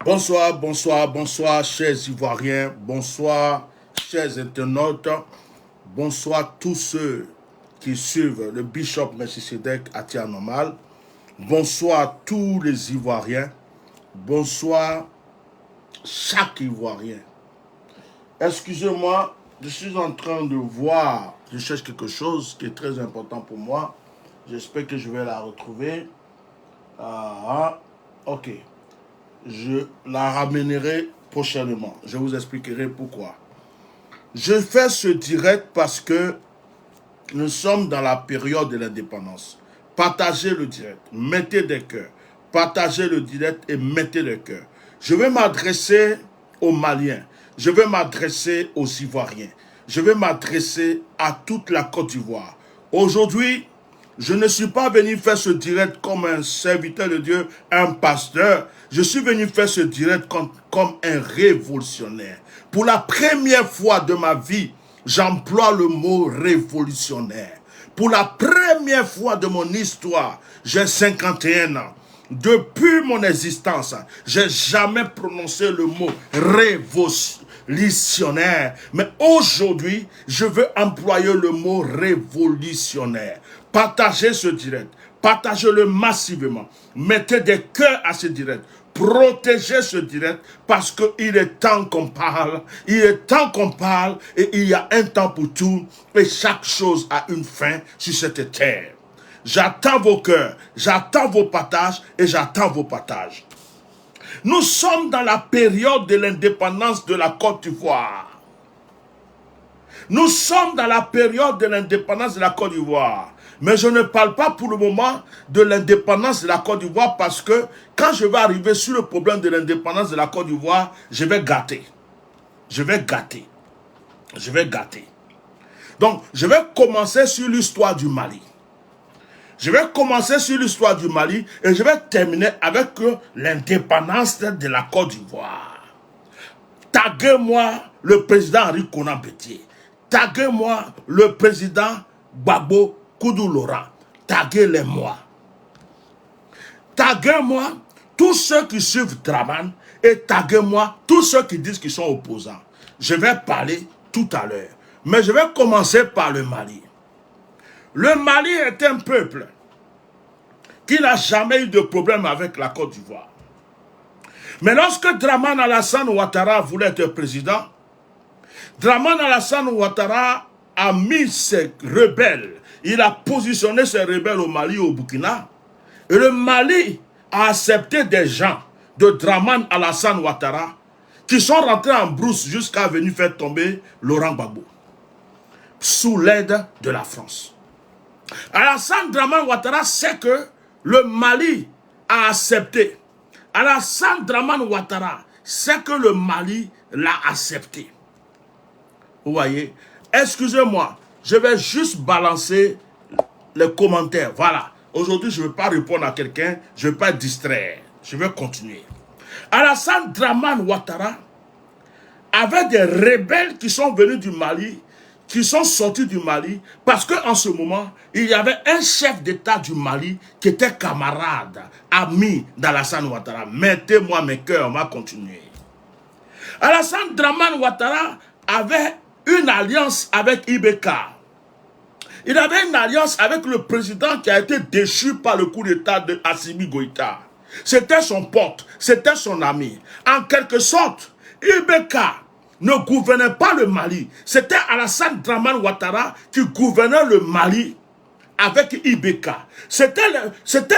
Bonsoir, bonsoir, bonsoir, chers Ivoiriens, bonsoir, chers internautes, bonsoir tous ceux qui suivent le Bishop Melchisedec Atia Normal, bonsoir tous les Ivoiriens, bonsoir chaque Ivoirien. Excusez-moi, je suis en train de voir, je cherche quelque chose qui est très important pour moi, j'espère que je vais la retrouver. Ok. Je la ramènerai prochainement. Je vous expliquerai pourquoi. Je fais ce direct parce que nous sommes dans la période de l'indépendance. Partagez le direct, mettez des cœurs. Partagez le direct et mettez des cœurs. Je vais m'adresser aux Maliens. Je vais m'adresser aux Ivoiriens. Je vais m'adresser à toute la Côte d'Ivoire. Aujourd'hui, je ne suis pas venu faire ce direct comme un serviteur de Dieu, un pasteur. Je suis venu faire ce direct comme un révolutionnaire. Pour la première fois de ma vie, j'emploie le mot révolutionnaire. Pour la première fois de mon histoire, j'ai 51 ans. Depuis mon existence, j'ai jamais prononcé le mot révolutionnaire. Mais aujourd'hui, je veux employer le mot révolutionnaire. Partagez ce direct. Partagez-le massivement. Mettez des cœurs à ce direct. Protégez ce direct parce qu'il est temps qu'on parle. Il est temps qu'on parle et il y a un temps pour tout. Et chaque chose a une fin sur cette terre. J'attends vos cœurs, j'attends vos partages et j'attends vos partages. Nous sommes dans la période de l'indépendance de la Côte d'Ivoire. Nous sommes dans la période de l'indépendance de la Côte d'Ivoire. Mais je ne parle pas pour le moment de l'indépendance de la Côte d'Ivoire parce que quand je vais arriver sur le problème de l'indépendance de la Côte d'Ivoire, je vais gâter. Je vais gâter. Je vais gâter. Donc, je vais commencer sur l'histoire du Mali. Je vais commencer sur l'histoire du Mali et je vais terminer avec l'indépendance de la Côte d'Ivoire. Taguez-moi le président Henri Konan Bédié. Taguez-moi le président Gbagbo Koudou Laurent. Taguez-les-moi. Taguez-moi tous ceux qui suivent Dramane et taguez-moi tous ceux qui disent qu'ils sont opposants. Je vais parler tout à l'heure. Mais je vais commencer par le Mali. Le Mali est un peuple qui n'a jamais eu de problème avec la Côte d'Ivoire. Mais lorsque Dramane Alassane Ouattara voulait être président, Dramane Alassane Ouattara a mis ses rebelles, il a positionné ses rebelles au Mali et au Burkina, et le Mali a accepté des gens de Dramane Alassane Ouattara qui sont rentrés en brousse jusqu'à venir faire tomber Laurent Gbagbo, sous l'aide de la France. Alassane Dramane Ouattara sait que le Mali a accepté. Alassane Dramane Ouattara sait que le Mali l'a accepté. Vous voyez? Excusez-moi, je vais juste balancer les commentaires. Voilà. Aujourd'hui, je ne vais pas répondre à quelqu'un, je ne vais pas distraire. Je vais continuer. Alassane Dramane Ouattara avait des rebelles qui sont venus du Mali, qui sont sortis du Mali, parce qu'en ce moment, il y avait un chef d'État du Mali qui était camarade, ami d'Alassane Ouattara. Mettez-moi mes cœurs, on va continuer. Alassane Dramane Ouattara avait une alliance avec IBK. Il avait une alliance avec le président qui a été déchu par le coup d'État de Assimi Goïta. C'était son pote, c'était son ami. En quelque sorte, IBK ne gouvernait pas le Mali. C'était Alassane Dramane Ouattara qui gouvernait le Mali avec IBK. C'était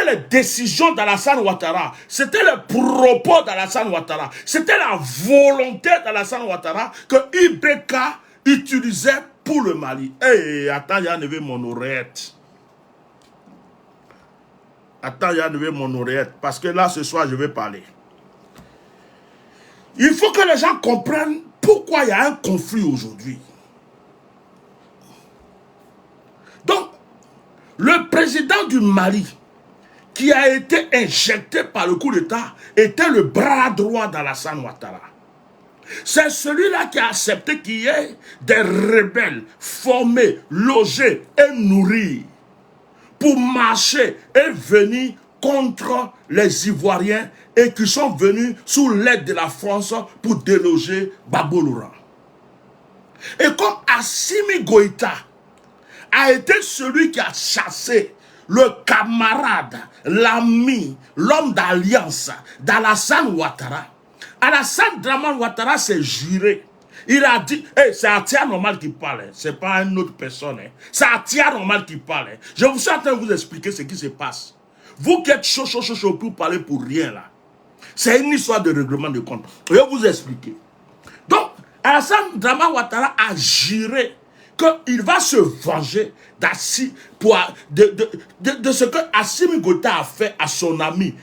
les décisions d'Alassane Ouattara. C'était les propos d'Alassane Ouattara. C'était la volonté d'Alassane Ouattara que IBK utilisait pour le Mali. Hey, attends, il y a enlevé mon oreillette. Attends, il y a enlevé mon oreillette. Parce que là, ce soir, je vais parler. Il faut que les gens comprennent pourquoi il y a un conflit aujourd'hui. Donc, le président du Mali, qui a été injecté par le coup d'État, était le bras droit d'Alassane Ouattara. C'est celui-là qui a accepté qu'il y ait des rebelles formés, logés et nourris pour marcher et venir contre les Ivoiriens et qui sont venus sous l'aide de la France pour déloger Gbagbo Laurent. Et comme Assimi Goïta a été celui qui a chassé le camarade, l'ami, l'homme d'alliance d'Alassane Ouattara, Alassane Draman Ouattara s'est juré. Il a dit, hey, c'est Atia Normal qui parle, c'est pas une autre personne. C'est Atia Normal qui parle. Je vous suis en train de vous expliquer ce qui se passe. Vous qui êtes chaud pour parler pour rien là. C'est une histoire de règlement de compte. Je vais vous expliquer. Donc, Alassane Draman Ouattara a juré qu'il va se venger de ce que Assimi Goïta a fait à son ami.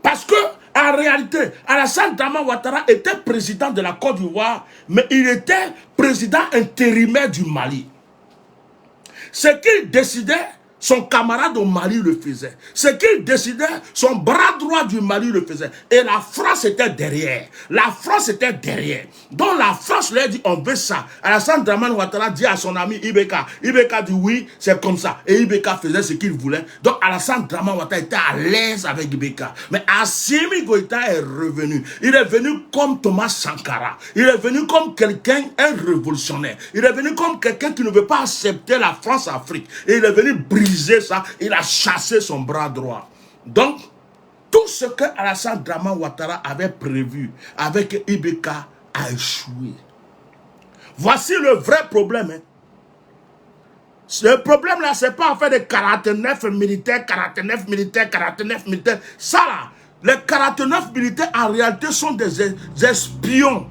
Parce que, en réalité, Alassane Draman Ouattara était président de la Côte d'Ivoire, mais il était président intérimaire du Mali. Ce qu'il décidait, son camarade au Mali le faisait. Ce qu'il décidait, son bras droit du Mali le faisait. Et la France était derrière. La France était derrière. Donc la France lui a dit, on veut ça. Alassane Draman Ouattara dit à son ami Ibeka. Ibeka dit oui, c'est comme ça. Et Ibeka faisait ce qu'il voulait. Donc Alassane Draman Ouattara était à l'aise avec Ibeka. Mais Assimi Goïta est revenu. Il est venu comme Thomas Sankara. Il est venu comme quelqu'un, un révolutionnaire. Il est venu comme quelqu'un qui ne veut pas accepter la France-Afrique. Et il est venu briser ça, il a chassé son bras droit. Donc, tout ce que Alassane Draman Ouattara avait prévu avec Ibeka a échoué. Voici le vrai problème. Hein. Ce problème-là, ce n'est pas en fait des 49 militaires, 49 militaires, 49 militaires. Ça là, les 49 militaires en réalité sont des espions.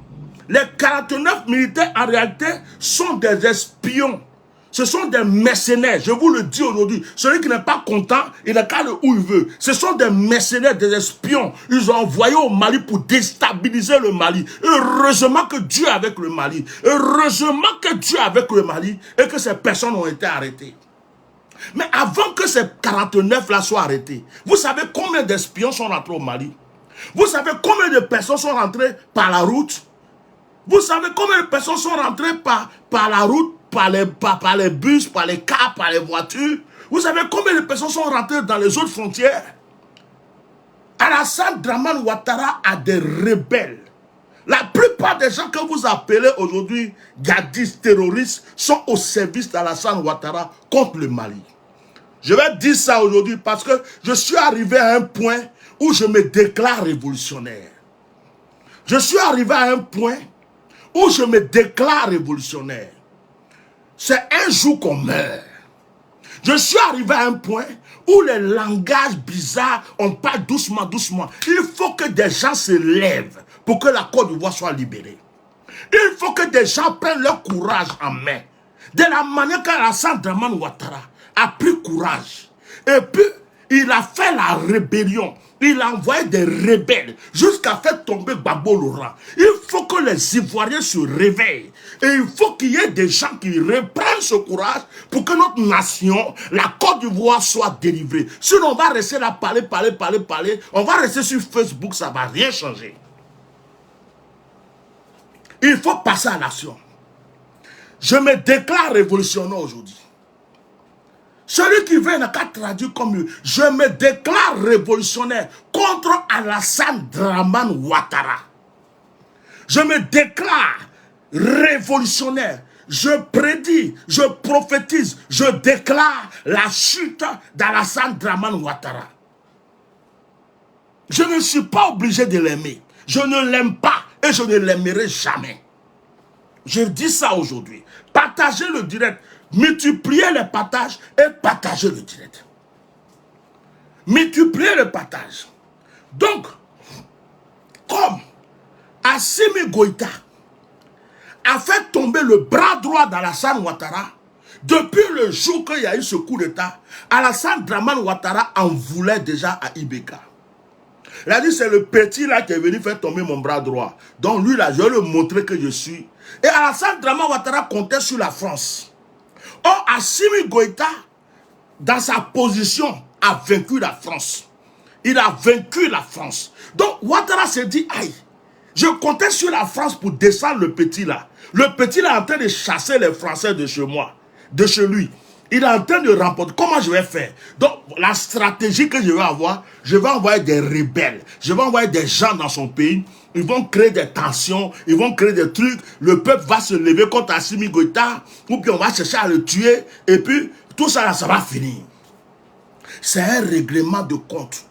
Les 49 militaires en réalité sont des espions. Ce sont des mercenaires, je vous le dis aujourd'hui. Celui qui n'est pas content, il n'a qu'à aller où il veut. Ce sont des mercenaires, des espions. Ils ont envoyé au Mali pour déstabiliser le Mali. Heureusement que Dieu est avec le Mali. Heureusement que Dieu est avec le Mali et que ces personnes ont été arrêtées. Mais avant que ces 49-là soient arrêtés, vous savez combien d'espions sont rentrés au Mali? Vous savez combien de personnes sont rentrées par la route? Vous savez combien de personnes sont rentrées par la route? Par les bus, par les cars, par les voitures. Vous savez combien de personnes sont rentrées dans les autres frontières? Alassane Draman Ouattara a des rebelles. La plupart des gens que vous appelez aujourd'hui djihadistes, terroristes, sont au service d'Alassane Ouattara contre le Mali. Je vais dire ça aujourd'hui parce que je suis arrivé à un point où je me déclare révolutionnaire. Je suis arrivé à un point où je me déclare révolutionnaire. C'est un jour qu'on meurt. Je suis arrivé à un point où les langages bizarres, on parle doucement, doucement. Il faut que des gens se lèvent pour que la Côte d'Ivoire soit libérée. Il faut que des gens prennent leur courage en main. De la manière qu'Alassane Draman Ouattara a pris courage. Et puis, il a fait la rébellion. Il a envoyé des rebelles jusqu'à faire tomber Gbagbo Laurent. Il faut que les Ivoiriens se réveillent. Et il faut qu'il y ait des gens qui reprennent ce courage pour que notre nation, la Côte d'Ivoire, soit délivrée. Sinon, on va rester là, parler. On va rester sur Facebook, ça ne va rien changer. Il faut passer à l'action. Je me déclare révolutionnaire aujourd'hui. Celui qui veut n'a qu'à traduire comme lui. Je me déclare révolutionnaire contre Alassane Draman Ouattara. Je me déclare révolutionnaire. Je prédis, je prophétise, je déclare la chute d'Alassane Draman Ouattara. Je ne suis pas obligé de l'aimer. Je ne l'aime pas et je ne l'aimerai jamais. Je dis ça aujourd'hui. Partagez le direct. Multipliez les partages et partagez le direct. Multipliez le partage. Donc, comme Assimi Goïta a fait tomber le bras droit d'Alassane Ouattara, depuis le jour qu'il y a eu ce coup d'État, Alassane Draman Ouattara en voulait déjà à Ibeka. Il a dit, c'est le petit là qui est venu faire tomber mon bras droit. Donc lui là, je vais lui montrer que je suis. Et Alassane Draman Ouattara comptait sur la France. Or, Assimi Goïta, dans sa position, a vaincu la France. Il a vaincu la France. Donc, Ouattara s'est dit, aïe, je comptais sur la France pour descendre le petit là. Le petit là est en train de chasser les Français de chez moi, de chez lui. Il est en train de remporter. Comment je vais faire? Donc, la stratégie que je vais avoir, je vais envoyer des rebelles. Je vais envoyer des gens dans son pays. Ils vont créer des tensions. Ils vont créer des trucs. Le peuple va se lever contre Assimi Goïta. Ou puis on va chercher à le tuer. Et puis, tout ça, là, ça va finir. C'est un règlement de compte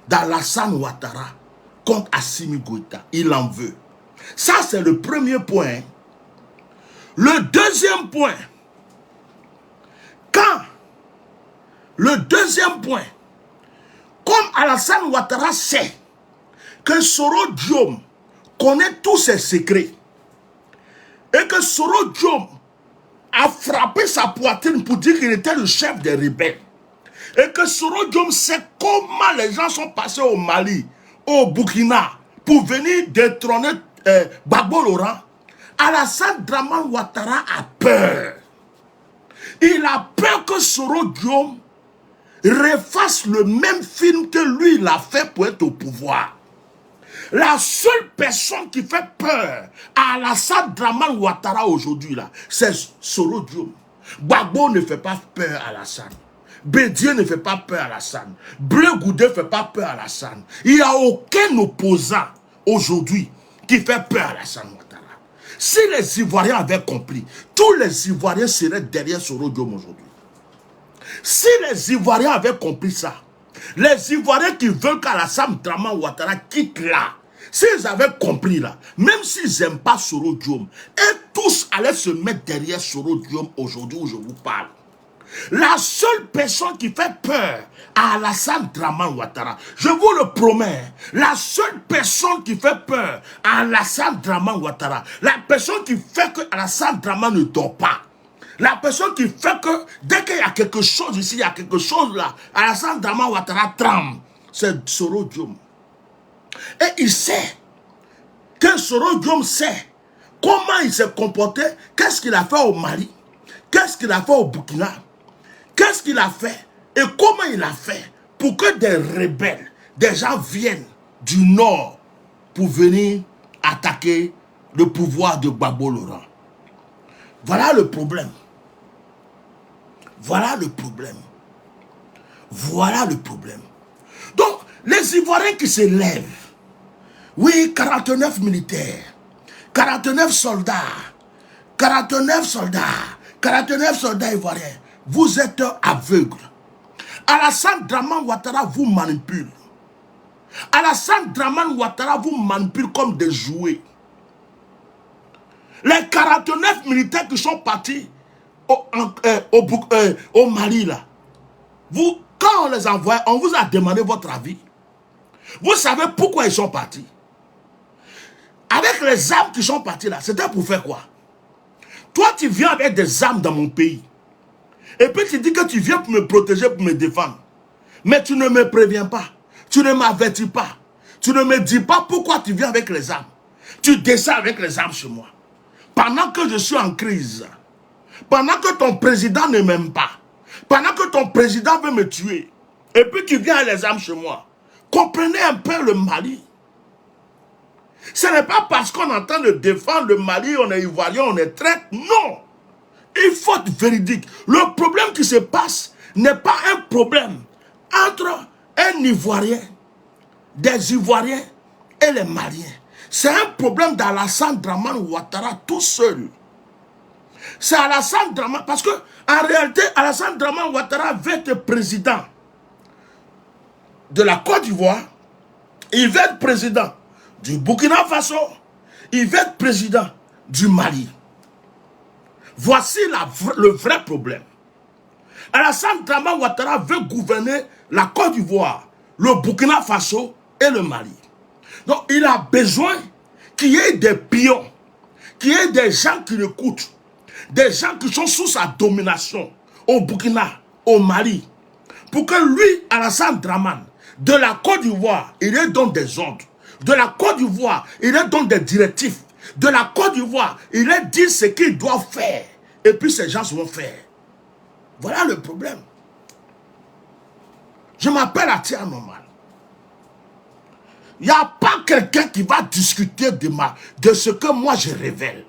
d'Alassane Ouattara contre Assimi Goïta. Il en veut. Ça, c'est le premier point. Le deuxième point. Le deuxième point, comme Alassane Ouattara sait que Soro Diom connaît tous ses secrets et que Soro Diom a frappé sa poitrine pour dire qu'il était le chef des rebelles et que Soro Diom sait comment les gens sont passés au Mali, au Burkina pour venir détrôner Gbagbo Laurent, Alassane Dramane Ouattara a peur. Il a peur que Soro Diom refasse le même film que lui, il a fait pour être au pouvoir. La seule personne qui fait peur à Alassane Dramane Ouattara aujourd'hui, c'est Soro Diom. Gbagbo ne fait pas peur à Alassane. Bédié ne fait pas peur à Alassane. Bleu Goudé ne fait pas peur à Alassane. Il n'y a aucun opposant aujourd'hui qui fait peur à Alassane Ouattara. Si les Ivoiriens avaient compris, tous les Ivoiriens seraient derrière Soro Diom aujourd'hui. Si les Ivoiriens avaient compris ça, les Ivoiriens qui veulent qu'Alassane Dramane Ouattara quitte là, s'ils avaient compris là, même s'ils n'aiment pas Soro Diom, et tous allaient se mettre derrière Soro Diom aujourd'hui où je vous parle. La seule personne qui fait peur à Alassane Dramane Ouattara, je vous le promets, la seule personne qui fait peur à Alassane Dramane Ouattara, la personne qui fait que Alassane Dramane ne dort pas, la personne qui fait que dès qu'il y a quelque chose ici, il y a quelque chose là, Alassane Dramane Ouattara tremble, c'est Soro Diom. Et il sait que Soro Diom sait comment il s'est comporté, qu'est-ce qu'il a fait au Mali, qu'est-ce qu'il a fait au Burkina, qu'est-ce qu'il a fait et comment il a fait pour que des rebelles, des gens viennent du nord pour venir attaquer le pouvoir de Gbagbo Laurent. Voilà le problème. Voilà le problème. Voilà le problème. Donc, les Ivoiriens qui se lèvent, oui, 49 militaires, 49 soldats, 49 soldats ivoiriens, vous êtes aveugles. Alassane Dramane Ouattara vous manipule. Alassane Dramane Ouattara vous manipule comme des jouets. Les 49 militaires qui sont partis au Mali, là, vous, quand on les envoie, on vous a demandé votre avis. Vous savez pourquoi ils sont partis. Avec les armes qui sont partis là, c'était pour faire quoi? Toi, tu viens avec des armes dans mon pays. Et puis tu dis que tu viens pour me protéger, pour me défendre. Mais tu ne me préviens pas. Tu ne m'avertis pas. Tu ne me dis pas pourquoi tu viens avec les armes. Tu descends avec les armes chez moi. Pendant que je suis en crise. Pendant que ton président ne m'aime pas. Pendant que ton président veut me tuer. Et puis tu viens avec les armes chez moi. Comprenez un peu le Mali. Ce n'est pas parce qu'on est en train de défendre le Mali, on est ivoirien, on est traître. Non. Il faut être véridique. Le problème qui se passe n'est pas un problème entre un Ivoirien, des Ivoiriens et les Maliens. C'est un problème d'Alassane Dramane Ouattara tout seul. C'est Alassane Dramane, parce que en réalité, Alassane Dramane Ouattara veut être président de la Côte d'Ivoire, il veut être président du Burkina Faso, il veut être président du Mali. Voici le vrai problème. Alassane Dramane Ouattara veut gouverner la Côte d'Ivoire, le Burkina Faso et le Mali. Donc il a besoin qu'il y ait des pions, qu'il y ait des gens qui l'écoutent, des gens qui sont sous sa domination au Burkina, au Mali, pour que lui, Alassane Dramane, de la Côte d'Ivoire, il ait donc des ordres. De la Côte d'Ivoire, il ait donc des directives. De la Côte d'Ivoire, il ait dit ce qu'il doit faire. Et puis ces gens vont faire. Voilà le problème. Je m'appelle Atia Normal. Il n'y a pas quelqu'un qui va discuter de ce que moi je révèle.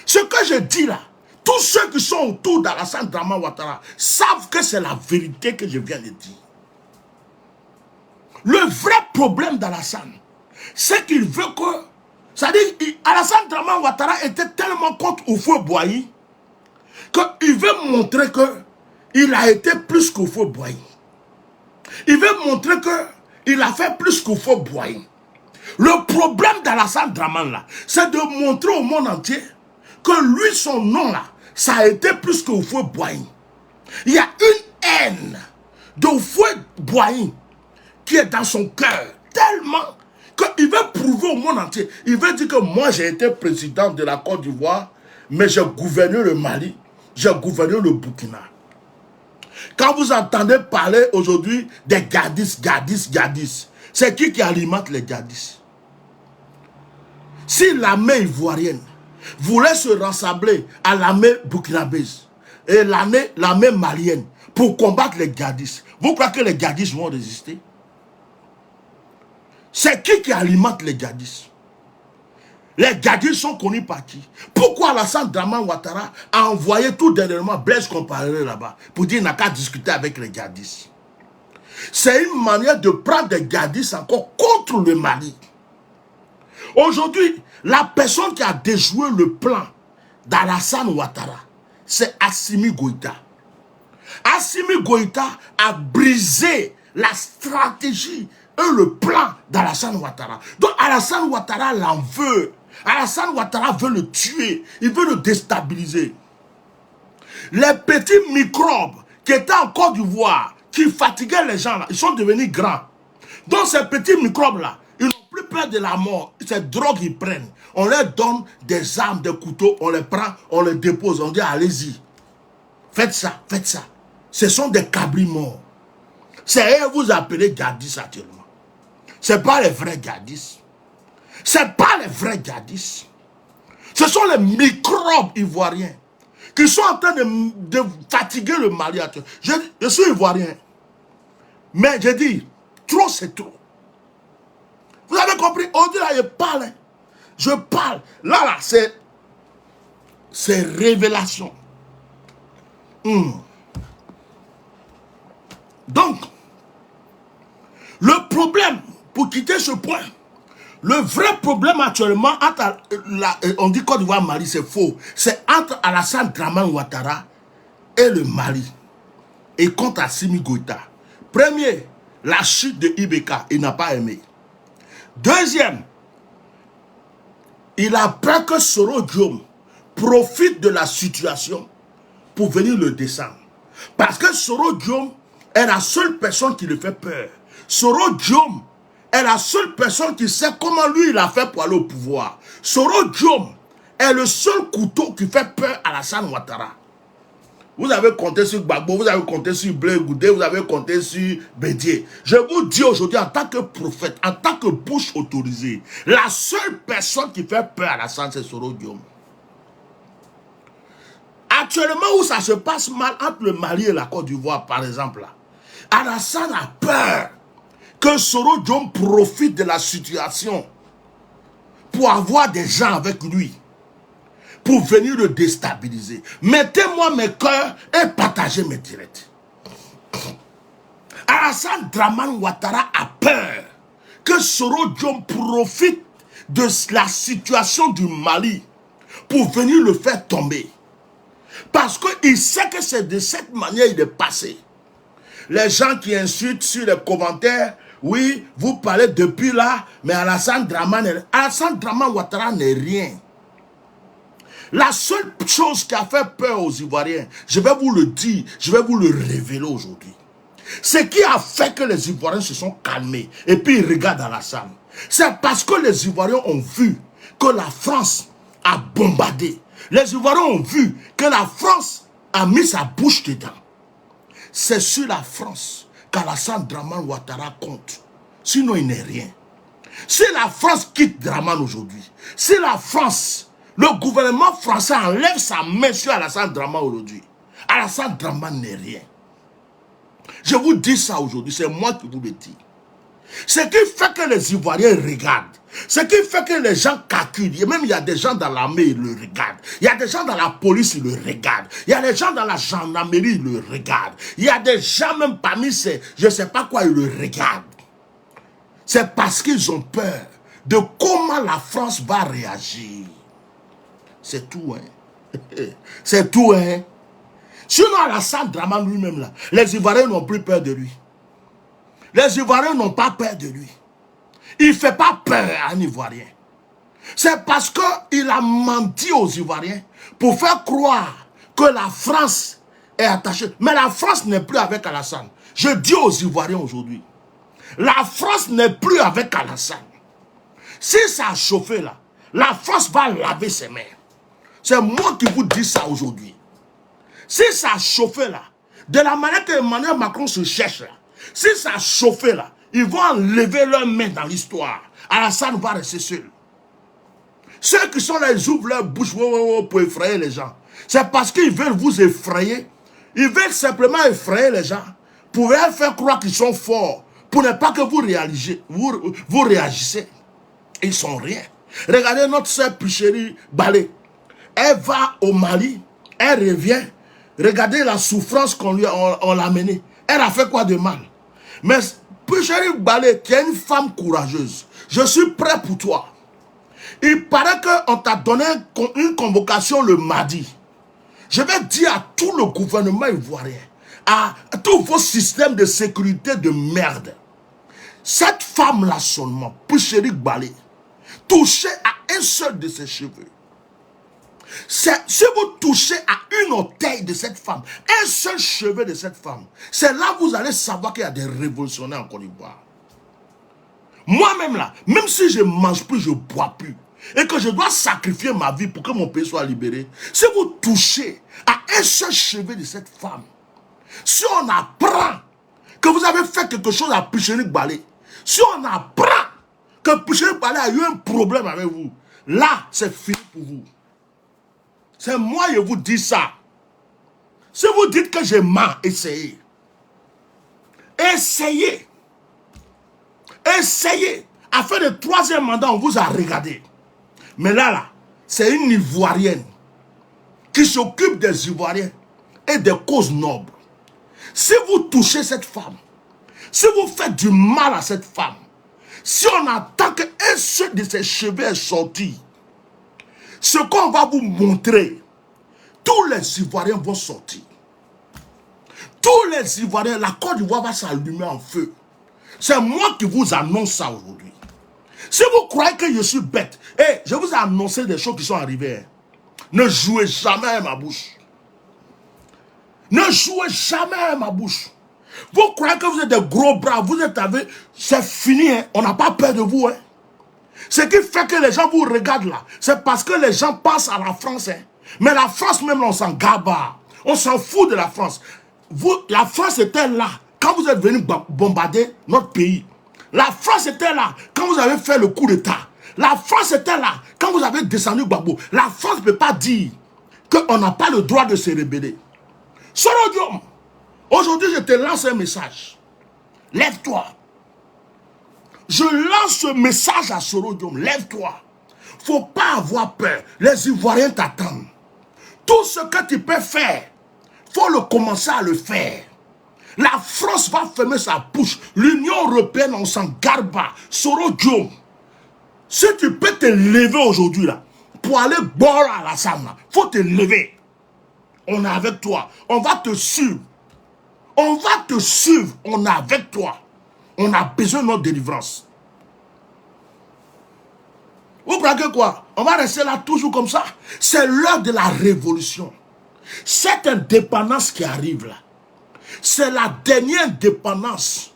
Ce que je dis là, tous ceux qui sont autour d'Alassane Draman Ouattara savent que c'est la vérité que je viens de dire. Le vrai problème d'Alassane, c'est qu'il veut que... C'est-à-dire, Alassane Draman Ouattara était tellement contre Houphouët-Boigny qu'il veut montrer qu'il a été plus qu'Houphouët-Boigny. Il veut montrer qu'il a fait plus qu'Houphouët-Boigny. Le problème d'Alassane Draman là, c'est de montrer au monde entier que lui, son nom là, ça a été plus qu'Houphouët-Boigny. Il y a une haine d'Houphouët-Boigny qui est dans son cœur, tellement qu'il veut prouver au monde entier. Il veut dire que moi j'ai été président de la Côte d'Ivoire, mais j'ai gouverné le Mali, j'ai gouverné le Burkina. Quand vous entendez parler aujourd'hui des gadis, c'est qui alimente les gadis? Si l'armée ivoirienne voulait se rassembler à l'armée burkinabèse et l'armée malienne pour combattre les gadis, vous croyez que les gadis vont résister? C'est qui alimente les gadis? Les gadis sont connus par qui? Pourquoi Alassane Draman Ouattara a envoyé tout dernièrement Blaise Compaoré là-bas pour dire qu'il n'a qu'à discuter avec les gadis? C'est une manière de prendre des gadis encore contre le Mali. Aujourd'hui, la personne qui a déjoué le plan d'Alassane Ouattara, c'est Assimi Goïta. Assimi Goïta a brisé la stratégie et le plan d'Alassane Ouattara. Donc Alassane Ouattara l'en veut. Alassane Ouattara veut le tuer. Il veut le déstabiliser. Les petits microbes qui étaient en Côte d'Ivoire, qui fatiguaient les gens là, ils sont devenus grands. Donc ces petits microbes là, ils n'ont plus peur de la mort. Ces drogues ils prennent. On leur donne des armes, des couteaux, on les prend, on les dépose, on dit allez-y. Faites ça, faites ça. Ce sont des cabris morts. C'est eux vous appelez gadis actuellement. Ce n'est pas les vrais gadis. Ce n'est pas les vrais gadis. Ce sont les microbes ivoiriens qui sont en train de fatiguer le Mali actuel. Je suis ivoirien. Mais je dis, trop c'est trop. Vous avez compris? Aujourd'hui là, je parle. Hein. Je parle. Là, c'est révélation. Donc, le problème, pour quitter ce point, le vrai problème actuellement, entre on dit Côte d'Ivoire Mali, c'est faux. C'est entre Alassane Draman Ouattara et le Mali. Et contre Assimi Goïta. Premier, la chute de Ibeka, il n'a pas aimé. Deuxième, il a peur que Soro Diom profite de la situation pour venir le descendre. Parce que Soro Diom est la seule personne qui le fait peur. Soro Diom est la seule personne qui sait comment lui il a fait pour aller au pouvoir. Soro Diom est le seul couteau qui fait peur à Alassane Ouattara. Vous avez compté sur Gbagbo, vous avez compté sur Blé Goudé, vous avez compté sur Bédié. Je vous dis aujourd'hui en tant que prophète, en tant que bouche autorisée, la seule personne qui fait peur à Alassane, c'est Soro Diom. Actuellement où ça se passe mal entre le Mali et la Côte d'Ivoire, par exemple, là, Alassane a peur que Soro Diom profite de la situation pour avoir des gens avec lui, pour venir le déstabiliser. Mettez-moi mes cœurs et partagez mes directs. Alassane Draman Ouattara a peur que Soro Diom profite de la situation du Mali pour venir le faire tomber. Parce qu'il sait que c'est de cette manière qu'il est passé. Les gens qui insultent sur les commentaires, oui, vous parlez depuis là, mais Alassane Draman Ouattara n'est rien. La seule chose qui a fait peur aux Ivoiriens, je vais vous le dire, je vais vous le révéler aujourd'hui. Ce qui a fait que les Ivoiriens se sont calmés et puis ils regardent Alassane. C'est parce que les Ivoiriens ont vu que la France a bombardé. Les Ivoiriens ont vu que la France a mis sa bouche dedans. C'est sur la France qu'Alassane Draman Ouattara compte. Sinon, il n'est rien. Si la France quitte Draman aujourd'hui, si la France, le gouvernement français enlève sa main sur Alassane Draman aujourd'hui, Alassane Draman n'est rien. Je vous dis ça aujourd'hui, c'est moi qui vous le dis. Ce qui fait que les Ivoiriens regardent. Ce qui fait que les gens calculent. Et même il y a des gens dans l'armée, ils le regardent. Il y a des gens dans la police, ils le regardent. Il y a des gens dans la gendarmerie, ils le regardent. Il y a des gens même parmi ces, je ne sais pas quoi, ils le regardent. C'est parce qu'ils ont peur de comment la France va réagir. C'est tout, hein. C'est tout, hein. Sinon, Alassane Dramane lui-même, là, les Ivoiriens n'ont plus peur de lui. Les Ivoiriens n'ont pas peur de lui. Il ne fait pas peur à un Ivoirien. C'est parce qu'il a menti aux Ivoiriens pour faire croire que la France est attachée. Mais la France n'est plus avec Alassane. Je dis aux Ivoiriens aujourd'hui, la France n'est plus avec Alassane. Si ça a chauffé là, la France va laver ses mains. C'est moi qui vous dis ça aujourd'hui. Si ça a chauffé là, de la manière que Emmanuel Macron se cherche là, si ça a chauffé là, ils vont enlever leurs mains dans l'histoire. Alassane va rester seul. Ceux qui sont là, ils ouvrent leur bouche pour effrayer les gens. C'est parce qu'ils veulent vous effrayer. Ils veulent simplement effrayer les gens pour leur faire croire qu'ils sont forts. Pour ne pas que vous réagissez. Ils sont rien. Regardez notre sœur Puchéri Balé. Elle va au Mali. Elle revient. Regardez la souffrance qu'on l'a menée. Elle a fait quoi de mal? Mais Puchéri Balé, qui est une femme courageuse, je suis prêt pour toi. Il paraît qu'on t'a donné une convocation le mardi. Je vais dire à tout le gouvernement ivoirien, à tous vos systèmes de sécurité de merde, cette femme-là seulement, Puchéri Balé, touchez à un seul de ses cheveux. Si vous touchez à une orteille de cette femme, un seul cheveu de cette femme, c'est là que vous allez savoir qu'il y a des révolutionnaires en Côte d'Ivoire. Moi-même là, même si je ne mange plus, je ne bois plus, et que je dois sacrifier ma vie pour que mon pays soit libéré, si vous touchez à un seul cheveu de cette femme, si on apprend que vous avez fait quelque chose à Puchéri Balé, si on apprend que Puchéri Balé a eu un problème avec vous, là, c'est fini pour vous. C'est moi qui vous dis ça. Si vous dites que je mens, essayez. Essayez. Essayez. Afin de troisième mandat, on vous a regardé. Mais là, c'est une Ivoirienne qui s'occupe des Ivoiriens et des causes nobles. Si vous touchez cette femme, si vous faites du mal à cette femme, si on attend qu'un seul de ses cheveux est sorti, ce qu'on va vous montrer, tous les Ivoiriens vont sortir. Tous les Ivoiriens, la Côte d'Ivoire va s'allumer en feu. C'est moi qui vous annonce ça aujourd'hui. Si vous croyez que je suis bête, je vous ai annoncé des choses qui sont arrivées. Ne jouez jamais à ma bouche. Ne jouez jamais à ma bouche. Vous croyez que vous êtes des gros bras, vous êtes avec... C'est fini, hein? On n'a pas peur de vous. Hein? Ce qui fait que les gens vous regardent là, c'est parce que les gens pensent à la France. Hein? Mais la France même, on s'en gabarre. On s'en fout de la France. La France était là quand vous êtes venus bombarder notre pays. La France était là quand vous avez fait le coup d'État. La France était là quand vous avez descendu Gbagbo. La France ne peut pas dire qu'on n'a pas le droit de se rebeller. Soro Diom, aujourd'hui je te lance un message. Lève-toi. Je lance ce message à Soro Diom. Lève-toi. Il ne faut pas avoir peur. Les Ivoiriens t'attendent. Tout ce que tu peux faire, il faut le commencer à le faire. La France va fermer sa bouche. L'Union européenne, on s'en garde pas. Soro Diom, si tu peux te lever aujourd'hui là, pour aller boire à la salle, il faut te lever. On est avec toi. On va te suivre. On va te suivre. On est avec toi. On a besoin de notre délivrance. Vous croyez que quoi? On va rester là toujours comme ça? C'est l'heure de la révolution. Cette indépendance qui arrive là, c'est la dernière indépendance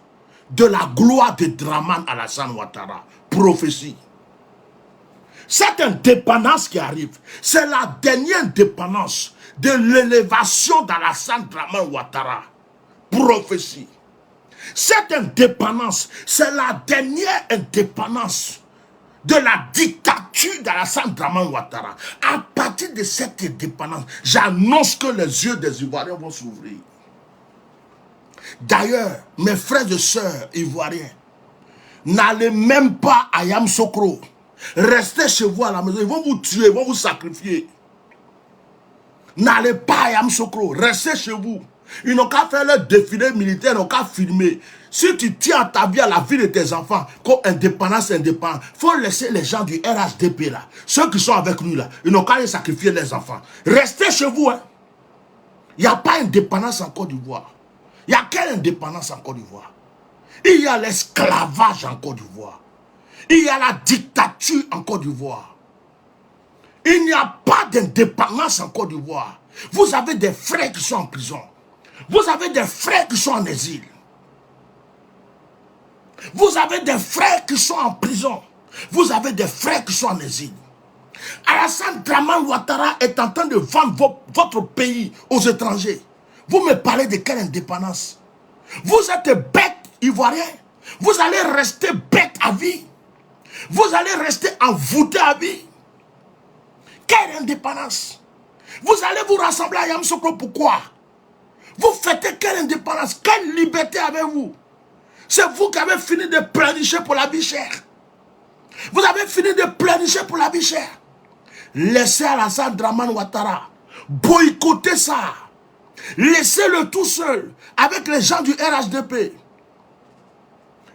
de la gloire de Dramane Alassane Ouattara. Prophétie. Cette indépendance qui arrive, c'est la dernière indépendance de l'élévation d'Alassane Dramane Ouattara. Prophétie. Cette indépendance, c'est la dernière indépendance de la dictature d'Alassane Dramane Ouattara. À partir de cette indépendance, j'annonce que les yeux des Ivoiriens vont s'ouvrir. D'ailleurs, mes frères et sœurs ivoiriens, N'allez même pas à Yamoussoukro. Restez chez vous à la maison. Ils vont vous tuer, ils vont vous sacrifier. N'allez pas à Yamoussoukro. Restez chez vous. Ils n'ont qu'à faire leur défilé militaire, ils n'ont qu'à filmer. Si tu tiens ta vie à la vie de tes enfants, comme indépendance, il faut laisser les gens du RHDP là, ceux qui sont avec lui là, ils n'ont qu'à les sacrifier les enfants. Restez chez vous. Hein. Il n'y a pas d'indépendance en Côte d'Ivoire. Il n'y a quelle indépendance en Côte d'Ivoire? Il y a l'esclavage en Côte d'Ivoire. Il y a la dictature en Côte d'Ivoire. Il n'y a pas d'indépendance en Côte d'Ivoire. Vous avez des frères qui sont en prison. Vous avez des frères qui sont en exil. Vous avez des frères qui sont en prison. Vous avez des frères qui sont en exil. Alassane Dramane Ouattara est en train de vendre votre pays aux étrangers. Vous me parlez de quelle indépendance? Vous êtes bête ivoirien. Vous allez rester bête à vie. Vous allez rester envoûté à vie. Quelle indépendance? Vous allez vous rassembler à Yamoussoukro, pourquoi? Vous fêtez quelle indépendance? Quelle liberté avez-vous? C'est vous qui avez fini de planifier pour la vie chère. Vous avez fini de planifier pour la vie chère. Laissez Alassane Dramane Ouattara boycotter ça. Laissez-le tout seul avec les gens du RHDP.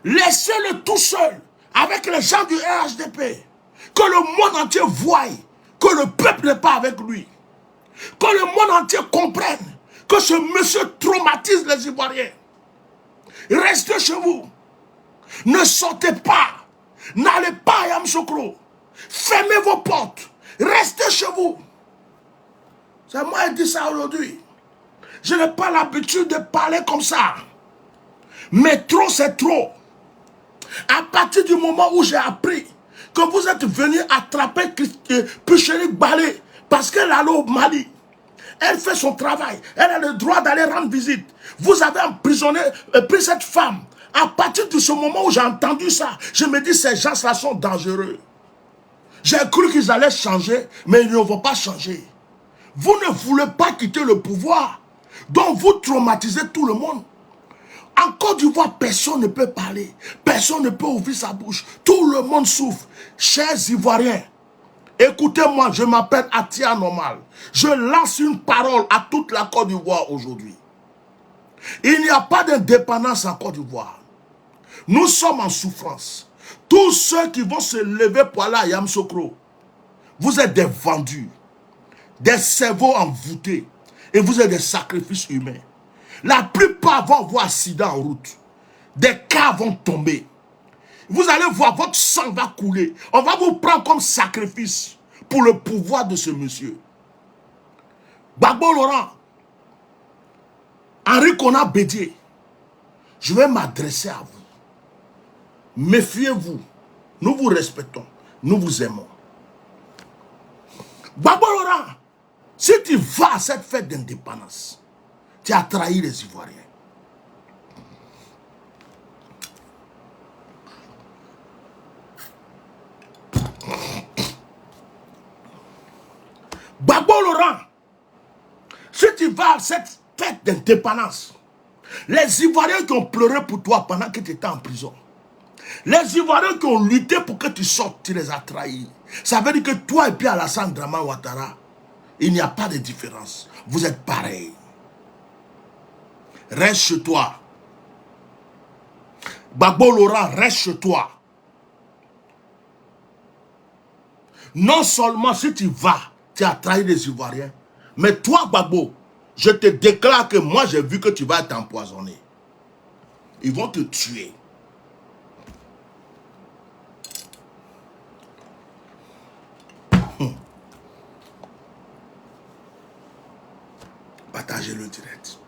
Laissez-le tout seul avec les gens du RHDP. Que le monde entier voie que le peuple n'est pas avec lui. Que le monde entier comprenne que ce monsieur traumatise les Ivoiriens. Restez chez vous. Ne sortez pas. N'allez pas à Yamoussoukro. Fermez vos portes. Restez chez vous. C'est moi qui dis ça aujourd'hui. Je n'ai pas l'habitude de parler comme ça. Mais trop, c'est trop. À partir du moment où j'ai appris que vous êtes venu attraper Puchelik Balé parce qu'elle allait au Mali. Elle fait son travail. Elle a le droit d'aller rendre visite. Vous avez emprisonné, pris cette femme. À partir de ce moment où j'ai entendu ça, je me dis ces gens-là sont dangereux. J'ai cru qu'ils allaient changer, mais ils ne vont pas changer. Vous ne voulez pas quitter le pouvoir. Donc vous traumatisez tout le monde. En Côte d'Ivoire, personne ne peut parler. Personne ne peut ouvrir sa bouche. Tout le monde souffre. Chers Ivoiriens, écoutez-moi, je m'appelle Atia Normal. Je lance une parole à toute la Côte d'Ivoire aujourd'hui. Il n'y a pas d'indépendance en Côte d'Ivoire. Nous sommes en souffrance. Tous ceux qui vont se lever pour aller à Yamoussoukro, vous êtes des vendus, des cerveaux envoûtés, et vous êtes des sacrifices humains. La plupart vont avoir accident en route. Des cas vont tomber. Vous allez voir, votre sang va couler. On va vous prendre comme sacrifice pour le pouvoir de ce monsieur. Gbagbo Laurent, Henri Konan Bédié, je vais m'adresser à vous. Méfiez-vous. Nous vous respectons. Nous vous aimons. Gbagbo Laurent, si tu vas à cette fête d'indépendance, tu as trahi les Ivoiriens. Gbagbo Laurent, si tu vas à cette fête d'indépendance, les Ivoiriens qui ont pleuré pour toi pendant que tu étais en prison, les Ivoiriens qui ont lutté pour que tu sortes, tu les as trahis. Ça veut dire que toi et puis Alassane Dramane Ouattara, il n'y a pas de différence. Vous êtes pareils. Reste chez toi. Gbagbo Laurent, reste chez toi. Non seulement si tu vas, tu as trahi les Ivoiriens, mais toi, Gbagbo, je te déclare que moi, j'ai vu que tu vas être empoisonné. Ils vont te tuer. Partagez le direct.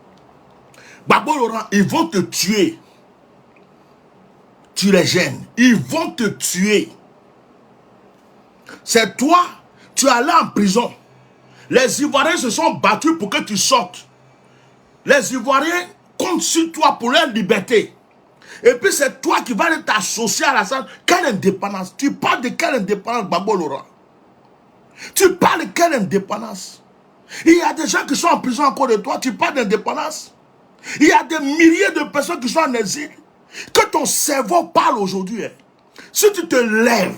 Gbagbo Laurent, ils vont te tuer. Tu les gênes. Ils vont te tuer. C'est toi, tu es allé en prison. Les Ivoiriens se sont battus pour que tu sortes. Les Ivoiriens comptent sur toi pour leur liberté. Et puis c'est toi qui vas t'associer à la salle. Quelle indépendance? Tu parles de quelle indépendance, Gbagbo Laurent? Tu parles de quelle indépendance? Il y a des gens qui sont en prison encore de toi, tu parles d'indépendance. Il y a des milliers de personnes qui sont en exil. Que ton cerveau parle aujourd'hui. Hein. Si tu te lèves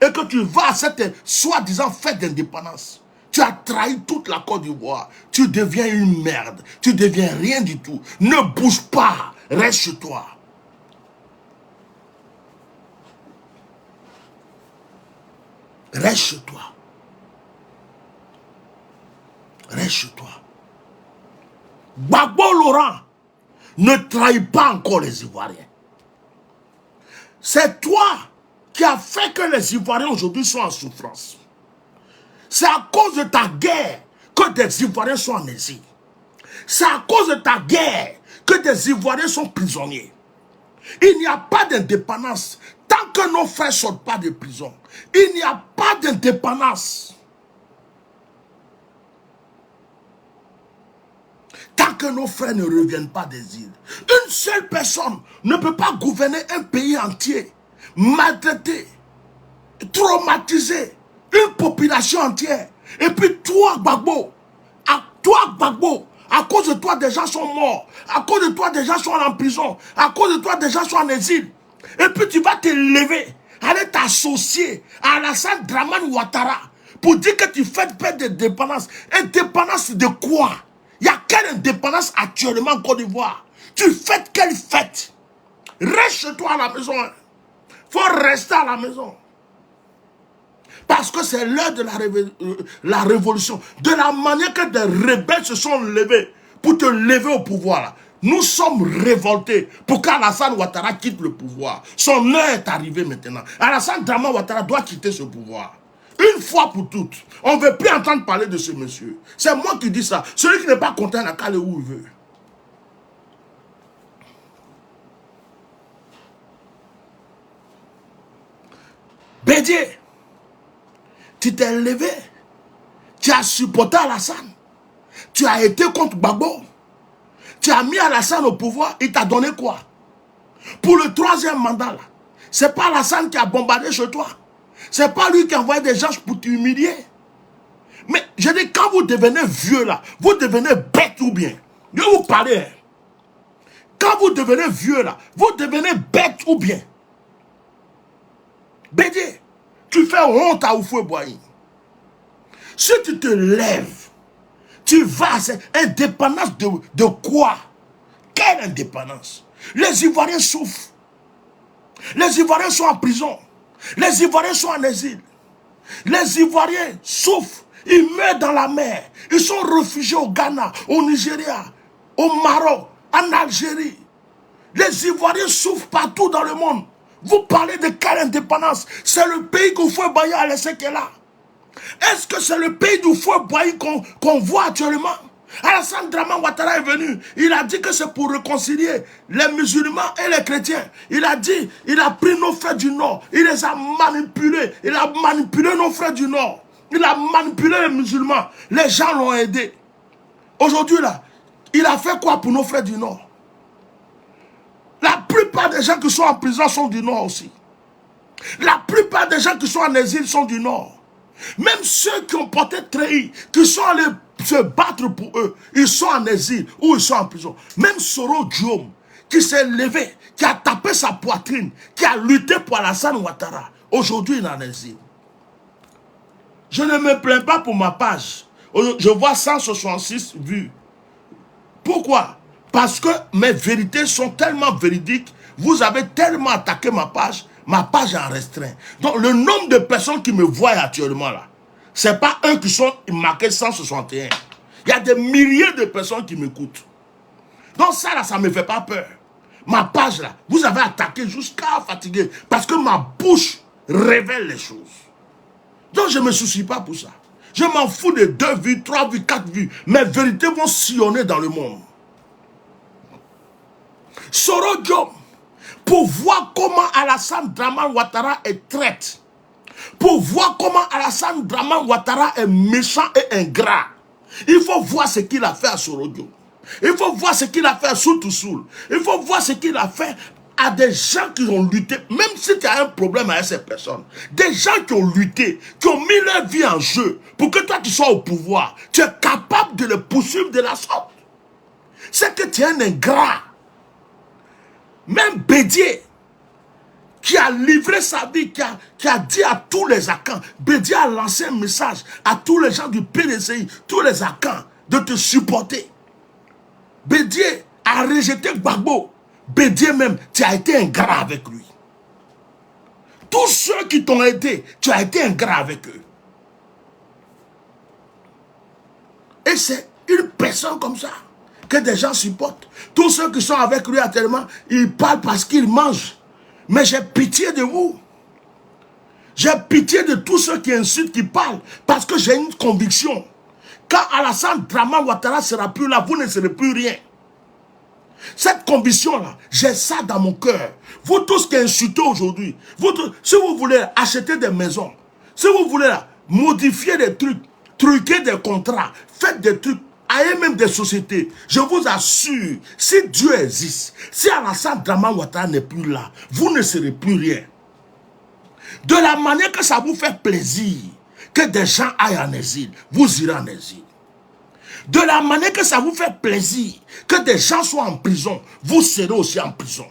et que tu vas à cette soi-disant fête d'indépendance, tu as trahi toute la Côte d'Ivoire. Tu deviens une merde. Tu deviens rien du tout. Ne bouge pas. Reste chez toi. Reste chez toi. Reste chez toi. Gbagbo Laurent ne trahit pas encore les Ivoiriens. C'est toi qui as fait que les Ivoiriens aujourd'hui sont en souffrance. C'est à cause de ta guerre que des Ivoiriens sont en exil. C'est à cause de ta guerre que des Ivoiriens sont prisonniers. Il n'y a pas d'indépendance tant que nos frères ne sortent pas de prison. Il n'y a pas d'indépendance tant que nos frères ne reviennent pas des îles. Une seule personne ne peut pas gouverner un pays entier, maltraiter, traumatiser une population entière. Et puis toi, Gbagbo, à cause de toi, des gens sont morts. À cause de toi, des gens sont en prison. À cause de toi, des gens sont en exil. Et puis tu vas te lever, aller t'associer à Alassane Dramane Ouattara pour dire que tu fais paix de dépendance. Indépendance de quoi? Il y a quelle indépendance actuellement en Côte d'Ivoire? Tu fêtes quelle fête? Reste chez toi à la maison. Il faut rester à la maison. Parce que c'est l'heure de la révolution. De la manière que des rebelles se sont levés pour te lever au pouvoir. Là. Nous sommes révoltés pour qu'Alassane Ouattara quitte le pouvoir. Son heure est arrivée maintenant. Alassane Dramane Ouattara doit quitter ce pouvoir. Une fois pour toutes. On ne veut plus entendre parler de ce monsieur. C'est moi qui dis ça. Celui qui n'est pas content n'a qu'à aller où il veut. Bédier, tu t'es levé. Tu as supporté Alassane. Tu as été contre Gbagbo. Tu as mis Alassane au pouvoir. Il t'a donné quoi? Pour le 3e mandat, là. C'est pas Alassane qui a bombardé chez toi. C'est pas lui qui a envoyé des gens pour t'humilier. Mais je dis, quand vous devenez vieux là, vous devenez bête ou bien. Je vais vous parler. Hein. Quand vous devenez vieux là, vous devenez bête ou bien. Bédier, tu fais honte à Houphouët-Boigny. Si tu te lèves, tu vas, c'est indépendance de quoi? Quelle indépendance? Les Ivoiriens souffrent. Les Ivoiriens sont en prison. Les Ivoiriens sont en exil. Les Ivoiriens souffrent. Ils meurent dans la mer. Ils sont réfugiés au Ghana, au Nigeria, au Maroc, en Algérie. Les Ivoiriens souffrent partout dans le monde. Vous parlez de quelle indépendance? C'est le pays qu'Houphouët-Boigny a laissé qu'elle a. Est-ce que c'est le pays d'Houphouët-Boigny qu'on voit actuellement? Alassane Dramane Ouattara est venu. Il a dit que c'est pour réconcilier les musulmans et les chrétiens. Il a dit, il a pris nos frères du Nord. Il les a manipulés. Il a manipulé nos frères du Nord. Il a manipulé les musulmans. Les gens l'ont aidé. Aujourd'hui, là, il a fait quoi pour nos frères du Nord? La plupart des gens qui sont en prison sont du Nord aussi. La plupart des gens qui sont en exil sont du Nord. Même ceux qui ont porté trahi, qui sont allés se battre pour eux, ils sont en exil ou ils sont en prison. Même Soro Diom, qui s'est levé, qui a tapé sa poitrine, qui a lutté pour Alassane Ouattara, aujourd'hui il est en exil. Je ne me plains pas pour ma page. Je vois 166 vues. Pourquoi? Parce que mes vérités sont tellement véridiques, vous avez tellement attaqué ma page est en restreint. Donc le nombre de personnes qui me voient actuellement là, c'est pas eux qui sont marqués 161. Il y a des milliers de personnes qui m'écoutent. Donc ça là, ça ne me fait pas peur. Ma page là, vous avez attaqué jusqu'à fatiguer. Parce que ma bouche révèle les choses. Donc je ne me soucie pas pour ça. Je m'en fous de 2 vues, 3 vues, 4 vues. Mes vérités vont sillonner dans le monde. Soro Diom, pour voir comment Alassane Dramane Ouattara est traite, pour voir comment Alassane Dramane Ouattara est méchant et ingrat, il faut voir ce qu'il a fait à Soro Diom. Il faut voir ce qu'il a fait à Soutoussoul. Il faut voir ce qu'il a fait à des gens qui ont lutté, même si tu as un problème avec ces personnes, des gens qui ont lutté, qui ont mis leur vie en jeu pour que toi tu sois au pouvoir, tu es capable de les poursuivre de la sorte. C'est que tu es un ingrat. Même Bédié, qui a livré sa vie, qui a dit à tous les Akans, Bédié a lancé un message à tous les gens du PDCI, tous les Akans, de te supporter. Bédié a rejeté Gbagbo. Bédié même, tu as été ingrat avec lui. Tous ceux qui t'ont aidé, tu as été ingrat avec eux. Et c'est une personne comme ça que des gens supportent. Tous ceux qui sont avec lui actuellement, ils parlent parce qu'ils mangent. Mais j'ai pitié de vous. J'ai pitié de tous ceux qui insultent, qui parlent. Parce que j'ai une conviction. Quand Alassane Draman Ouattara ne sera plus là, vous ne serez plus rien. Cette conviction-là, j'ai ça dans mon cœur. Vous tous qui insultez aujourd'hui, si vous voulez acheter des maisons, si vous voulez modifier des trucs, truquer des contrats, faites des trucs, ayez même des sociétés, je vous assure, si Dieu existe, si Alassane Draman Ouattara n'est plus là, vous ne serez plus rien. De la manière que ça vous fait plaisir que des gens aillent en exil, vous irez en exil. De la manière que ça vous fait plaisir que des gens soient en prison, vous serez aussi en prison.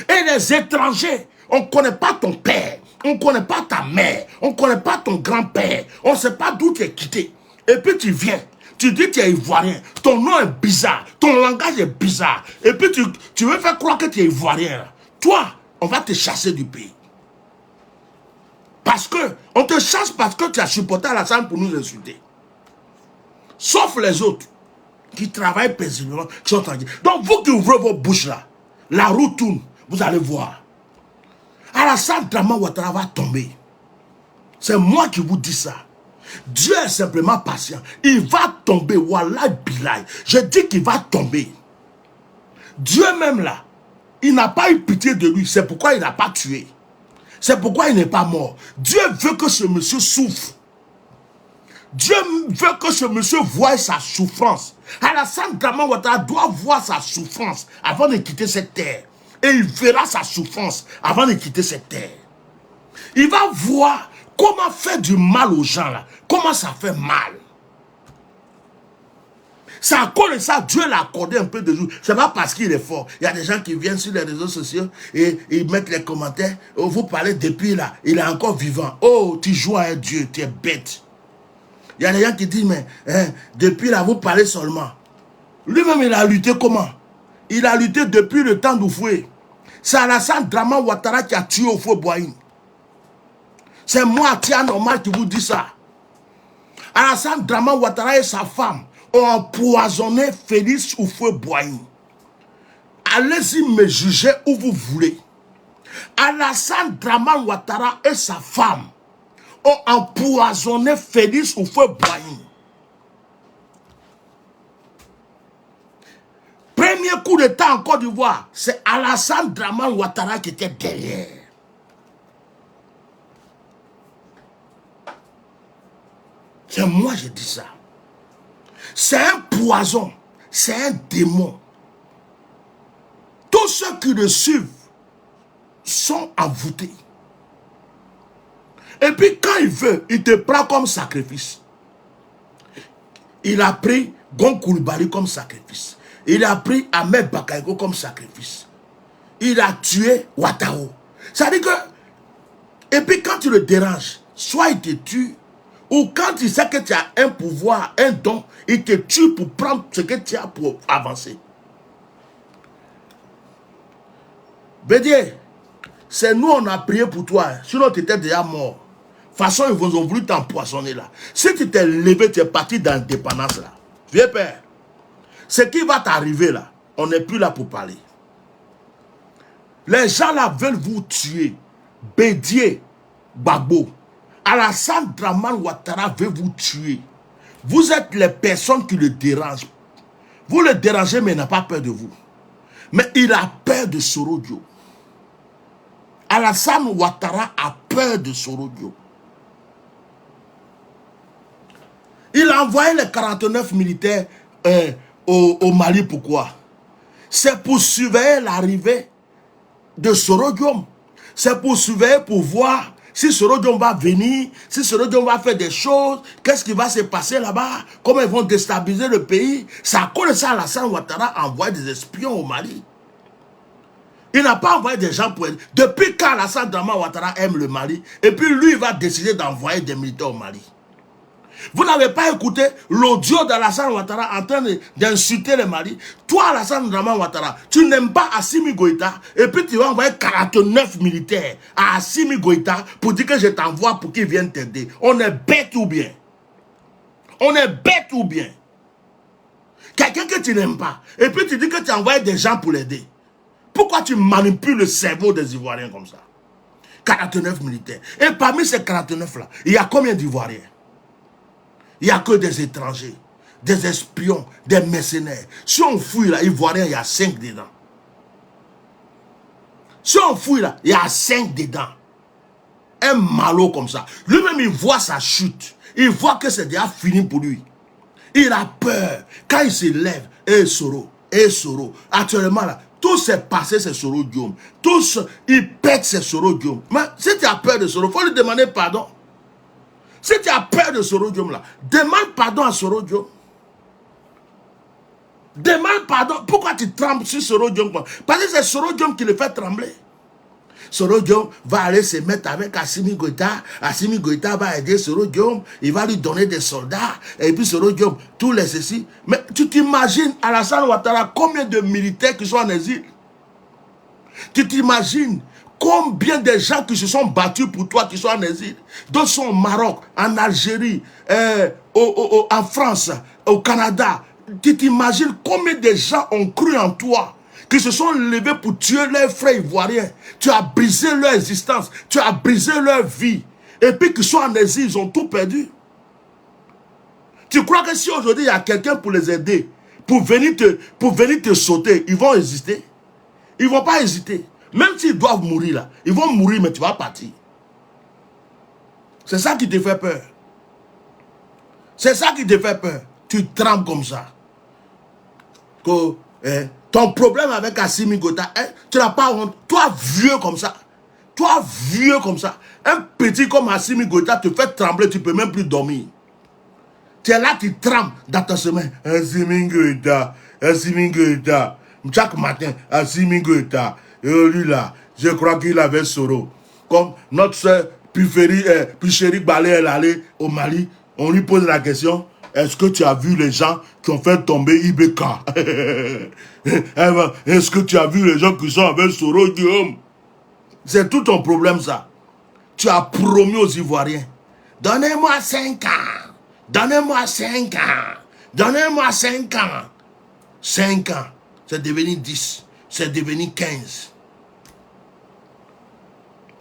Et les étrangers, on ne connaît pas ton père, on ne connaît pas ta mère, on ne connaît pas ton grand-père, on ne sait pas d'où tu es quitté. Et puis tu viens, tu dis que tu es ivoirien, ton nom est bizarre, ton langage est bizarre. Et puis tu veux faire croire que tu es ivoirien. Toi, on va te chasser du pays. Parce que, on te chasse parce que tu as supporté Alassane pour nous insulter. Sauf les autres qui travaillent paisiblement, qui sont tranquilles. Donc vous qui ouvrez vos bouches là, la roue tourne, vous allez voir. Alassane Draman Ouattara va tomber. C'est moi qui vous dis ça. Dieu est simplement patient. Il va tomber. Wallah bilay. Je dis qu'il va tomber. Dieu même là, il n'a pas eu pitié de lui. C'est pourquoi il n'a pas tué. C'est pourquoi il n'est pas mort. Dieu veut que ce monsieur souffre. Dieu veut que ce monsieur voie sa souffrance. Alassane Draman Ouattara doit voir sa souffrance avant de quitter cette terre. Et il verra sa souffrance avant de quitter cette terre. Il va voir comment faire du mal aux gens là. Comment ça fait mal. C'est à cause de ça, Dieu l'a accordé un peu de jour. C'est pas parce qu'il est fort. Il y a des gens qui viennent sur les réseaux sociaux et ils mettent les commentaires. Oh, vous parlez depuis là, il est encore vivant. Oh, tu joues à un Dieu, tu es bête. Il y a des gens qui disent, mais depuis là, vous parlez seulement. Lui-même, il a lutté comment? Il a lutté depuis le temps d'Oufoué. C'est Alassane Draman Ouattara qui a tué Houphouët-Boigny. C'est moi, Tia Normal, qui vous dis ça. Alassane Draman Ouattara et sa femme ont empoisonné Félix Houphouët-Boigny. Allez-y me juger où vous voulez. Alassane Draman Ouattara et sa femme ont empoisonné Félix Houphouët-Boigny. Premier coup d'État en Côte d'Ivoire, c'est Alassane Draman Ouattara qui était derrière. C'est moi qui dis ça. C'est un poison, c'est un démon. Tous ceux qui le suivent sont envoûtés. Et puis quand il veut, il te prend comme sacrifice. Il a pris Gon Coulibaly comme sacrifice. Il a pris Ahmed Bakayoko comme sacrifice. Il a tué Ouattara. Ça veut dire que... Et puis quand tu le déranges, soit il te tue, ou quand il sait que tu as un pouvoir, un don, il te tue pour prendre ce que tu as pour avancer. Bédié, c'est nous on a prié pour toi, sinon tu étais déjà mort. De toute façon, ils vous ont voulu t'empoisonner là. Si tu t'es levé, tu es parti dans l'indépendance là. Vieux père, ce qui va t'arriver là, on n'est plus là pour parler. Les gens là veulent vous tuer. Bédié, Gbagbo, Alassane Draman Ouattara veut vous tuer. Vous êtes les personnes qui le dérangent. Vous le dérangez, mais il n'a pas peur de vous. Mais il a peur de Sorodio. Alassane Ouattara a peur de Sorodio. Il a envoyé les 49 militaires au Mali. Pourquoi? C'est pour surveiller l'arrivée de Sorodio. C'est pour surveiller, pour voir si Sorodio va venir, si Sorodio va faire des choses, qu'est-ce qui va se passer là-bas, comment ils vont déstabiliser le pays. C'est à cause de ça Alassane Ouattara envoie des espions au Mali. Il n'a pas envoyé des gens pour aider. Depuis quand Alassane Dramane Ouattara aime le Mali, et puis lui, il va décider d'envoyer des militaires au Mali. Vous n'avez pas écouté l'audio d'Alassane Ouattara en train d'insulter le Mali. Toi, Alassane Dramane Ouattara, tu n'aimes pas Assimi Goïta, et puis tu vas envoyer 49 militaires à Assimi Goïta pour dire que je t'envoie pour qu'ils viennent t'aider. On est bête ou bien? On est bête ou bien? Quelqu'un que tu n'aimes pas, et puis tu dis que tu envoies des gens pour l'aider. Pourquoi tu manipules le cerveau des Ivoiriens comme ça? 49 militaires. Et parmi ces 49-là, il y a combien d'Ivoiriens? Il n'y a que des étrangers, des espions, des mercenaires. Si on fouille là, Ivoiriens, il y a 5 dedans. Si on fouille là, il y a 5 dedans. Un malot comme ça. Lui-même, il voit sa chute. Il voit que c'est déjà fini pour lui. Il a peur. Quand il se lève, Soro. Actuellement là, tout s'est passé, c'est Soro Diom. Tous, il pète ses Soro Diom. Mais si tu as peur de Soro, il faut lui demander pardon. Si tu as peur de Soro Diom là, demande pardon à Soro Diom. Demande pardon. Pourquoi tu trembles sur Soro Diom? Parce que c'est Soro Diom qui le fait trembler. Soro Diom va aller se mettre avec Assimi Goïta. Assimi Goïta va aider Soro Diom. Il va lui donner des soldats. Et puis Soro Diom, tous les ceci. Mais tu t'imagines Alassane Ouattara, combien de militaires qui sont en exil? Tu t'imagines combien de gens qui se sont battus pour toi qui sont en exil? D'autres sont au Maroc, en Algérie, en France, au Canada. Tu t'imagines combien de gens ont cru en toi, qui se sont levés pour tuer leurs frères ivoiriens. Tu as brisé leur existence, tu as brisé leur vie. Et puis qu'ils sont en exil, ils ont tout perdu. Tu crois que si aujourd'hui il y a quelqu'un pour les aider, pour venir te sauter, ils vont hésiter? Ils ne vont pas hésiter. Même s'ils doivent mourir là, ils vont mourir, mais tu vas partir. C'est ça qui te fait peur. C'est ça qui te fait peur. Tu trembles comme ça. Ton problème avec Assimi Goïta, tu n'as pas honte. Toi, vieux comme ça. Toi, vieux comme ça. Un petit comme Assimi Goïta te fait trembler, tu ne peux même plus dormir. Tu es là, tu trembles dans ta semaine. Assimi Goïta, Assimi Goïta. Chaque matin, Assimi Goïta. Et lui là, je crois qu'il avait Soro. Comme notre soeur Picheri Balé, elle allait au Mali, on lui pose la question, est-ce que tu as vu les gens qui ont fait tomber Ibeka? Est-ce que tu as vu les gens qui sont avec Soro Guillaume? C'est tout ton problème ça. Tu as promis aux Ivoiriens, donnez-moi 5 ans, donnez-moi 5 ans, donnez-moi 5 ans. 5 ans, c'est devenu 10, c'est devenu 15.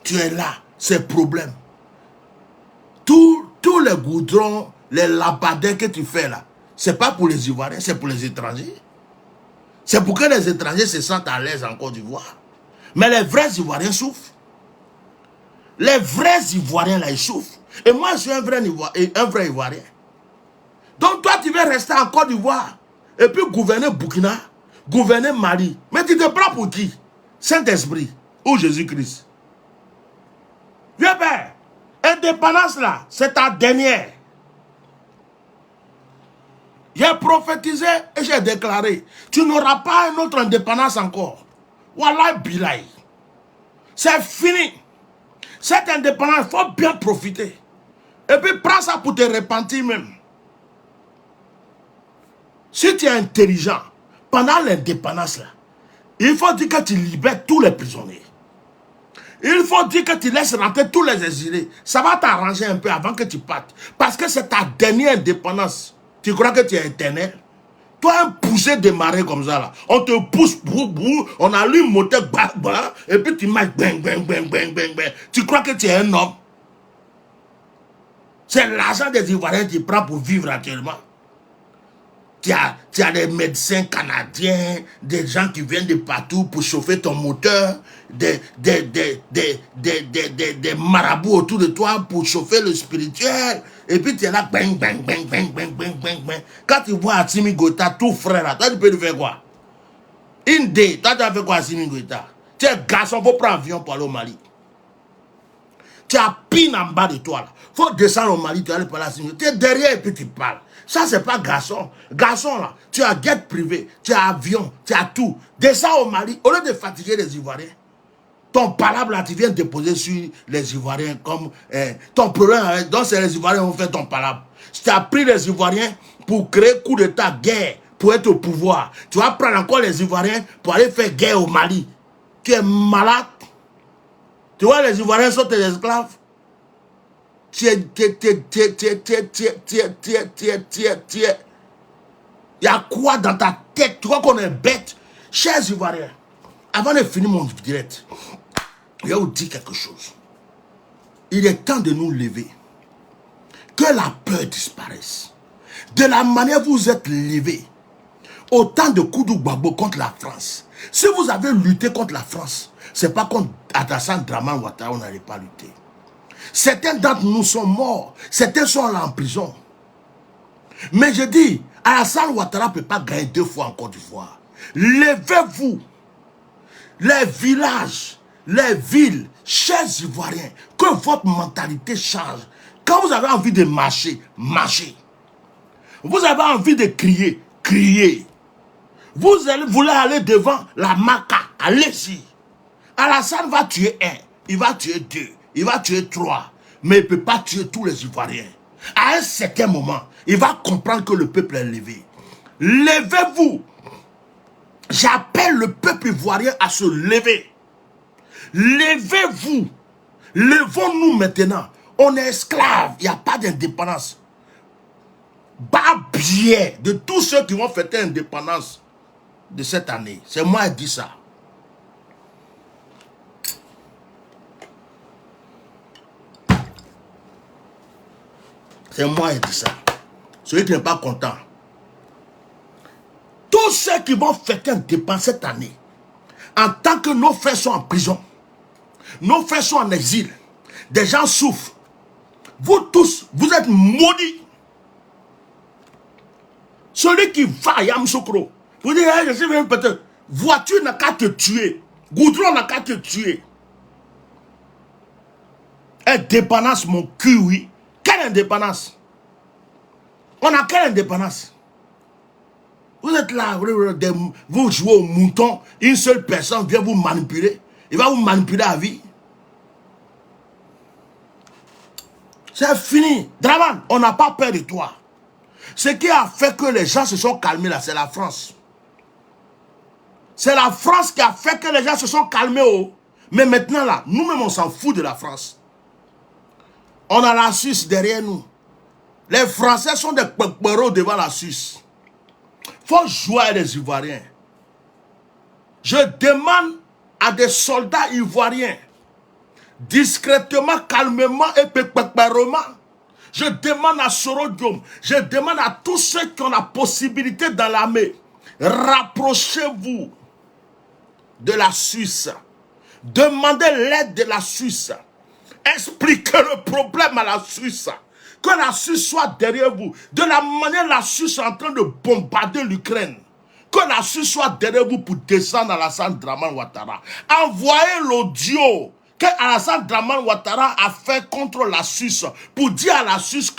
Tu es là, c'est problème. Tous les goudrons, les labadins que tu fais là, c'est pas pour les Ivoiriens, c'est pour les étrangers. C'est pour que les étrangers se sentent à l'aise en Côte d'Ivoire. Mais les vrais Ivoiriens souffrent. Les vrais Ivoiriens là, ils souffrent. Et moi, je suis un vrai Ivoirien. Donc toi, tu veux rester en Côte d'Ivoire et puis gouverner Burkina, gouverner Mali. Mais tu te prends pour qui? Saint-Esprit ou Jésus-Christ? Vieux père, indépendance là, c'est ta dernière. J'ai prophétisé et j'ai déclaré, tu n'auras pas une autre indépendance encore. Wallah bilaï. C'est fini. Cette indépendance, il faut bien profiter. Et puis prends ça pour te repentir même. Si tu es intelligent, pendant l'indépendance là, il faut dire que tu libères tous les prisonniers. Il faut dire que tu laisses rentrer tous les exilés. Ça va t'arranger un peu avant que tu partes. Parce que c'est ta dernière indépendance. Tu crois que tu es éternel? Toi, un poussé démarré comme ça, là. On te pousse, on allume le moteur, et puis tu marches, bang. Tu crois que tu es un homme? C'est l'argent des Ivoiriens que tu prends pour vivre actuellement. Tu as des médecins canadiens, des gens qui viennent de partout pour chauffer ton moteur, des marabouts autour de toi pour chauffer le spirituel. Et puis tu es là, bang. Quand tu vois Assimi Goïta, tout frère là, toi tu peux lui faire quoi? Une day, toi tu as fait quoi Assimi Goïta? Tu es garçon, il faut prendre un avion pour aller au Mali. Tu as pine en bas de toi là. Faut descendre au Mali, tu vas aller par là. Tu es derrière et puis tu parles. Ça, c'est pas garçon. Garçon là, tu as guette privé, tu as avion, tu as tout. Descends au Mali, au lieu de fatiguer les Ivoiriens. Ton palabre là, tu viens déposer sur les Ivoiriens comme ton problème. Donc, c'est les Ivoiriens qui ont fait ton palabre. Tu as pris les Ivoiriens pour créer coup d'état, guerre, pour être au pouvoir. Tu vas prendre encore les Ivoiriens pour aller faire guerre au Mali. Tu es malade. Tu vois, les Ivoiriens sont tes esclaves. Il y a quoi dans ta tête? Tu crois qu'on est bête? Chers Ivoiriens, avant de finir mon direct, je vais vous dire quelque chose. Il est temps de nous lever. Que la peur disparaisse. De la manière où vous êtes levés, autant de Koudou Gbagbo contre la France. Si vous avez lutté contre la France, ce n'est pas contre Alassane Dramane Ouattara, on n'allait pas lutter. Certains d'entre nous sont morts, certains sont là en prison. Mais je dis, Alassane Ouattara ne peut pas gagner 2 fois en Côte d'Ivoire. Levez-vous. Les villages, les villes, chers Ivoiriens, que votre mentalité change. Quand vous avez envie de marcher, marchez. Vous avez envie de crier, criez. Vous voulez aller devant la Maca, allez-y. Alassane va tuer 1, il va tuer 2, il va tuer 3, mais il ne peut pas tuer tous les Ivoiriens. À un certain moment, il va comprendre que le peuple est levé. Levez-vous. J'appelle le peuple ivoirien à se lever. Levez-vous. Levons-nous maintenant. On est esclaves, il n'y a pas d'indépendance. Bas biais de tous ceux qui vont fêter l'indépendance de cette année. C'est moi qui dis ça. C'est moi qui dis ça. Celui qui n'est pas content. Tous ceux qui vont fêter l'indépendance cette année, en tant que nos frères sont en prison, nos frères sont en exil, des gens souffrent. Vous tous, vous êtes maudits. Celui qui va à Yamoussoukro, vous dites, hey, je suis venu peut-être. Voiture n'a qu'à te tuer. Goudron n'a qu'à te tuer. Indépendance, mon cul, oui. Quelle indépendance? On a quelle indépendance? Vous êtes là, vous jouez au mouton, une seule personne vient vous manipuler. Il va vous manipuler à vie. C'est fini. Dramane, on n'a pas peur de toi. Ce qui a fait que les gens se sont calmés là, c'est la France. C'est la France qui a fait que les gens se sont calmés. Oh. Mais maintenant là, nous-mêmes on s'en fout de la France. On a la Suisse derrière nous. Les Français sont des peupereaux devant la Suisse. Faut jouer les Ivoiriens. Je demande à des soldats ivoiriens, discrètement, calmement et peupereusement, je demande à Sorodium, je demande à tous ceux qui ont la possibilité dans l'armée, rapprochez-vous de la Suisse. Demandez l'aide de la Suisse. Expliquez le problème à la Suisse. Que la Suisse soit derrière vous. De la manière la Suisse est en train de bombarder l'Ukraine. Que la Suisse soit derrière vous pour descendre Alassane Dramane Ouattara. Envoyez l'audio que Alassane Dramane Ouattara a fait contre la Suisse pour dire à la Suisse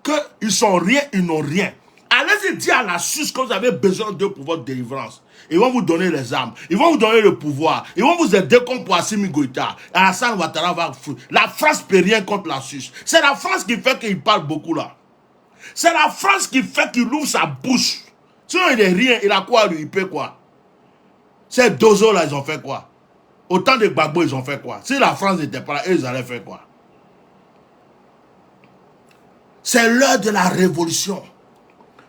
qu'ils sont rien, ils n'ont rien. Allez-y dire à la Suisse que vous avez besoin d'eux pour votre délivrance. Ils vont vous donner les armes. Ils vont vous donner le pouvoir. Ils vont vous aider contre Assimi Goïta. Alassane Ouattara va foutre. La France ne peut rien contre la Suisse. C'est la France qui fait qu'il parle beaucoup là. C'est la France qui fait qu'il ouvre sa bouche. Sinon il n'est rien. Il a quoi lui? Il peut quoi? Ces dozos là, ils ont fait quoi? Autant de Gbagbo, ils ont fait quoi? Si la France n'était pas là, eux, ils allaient faire quoi? C'est l'heure de la révolution.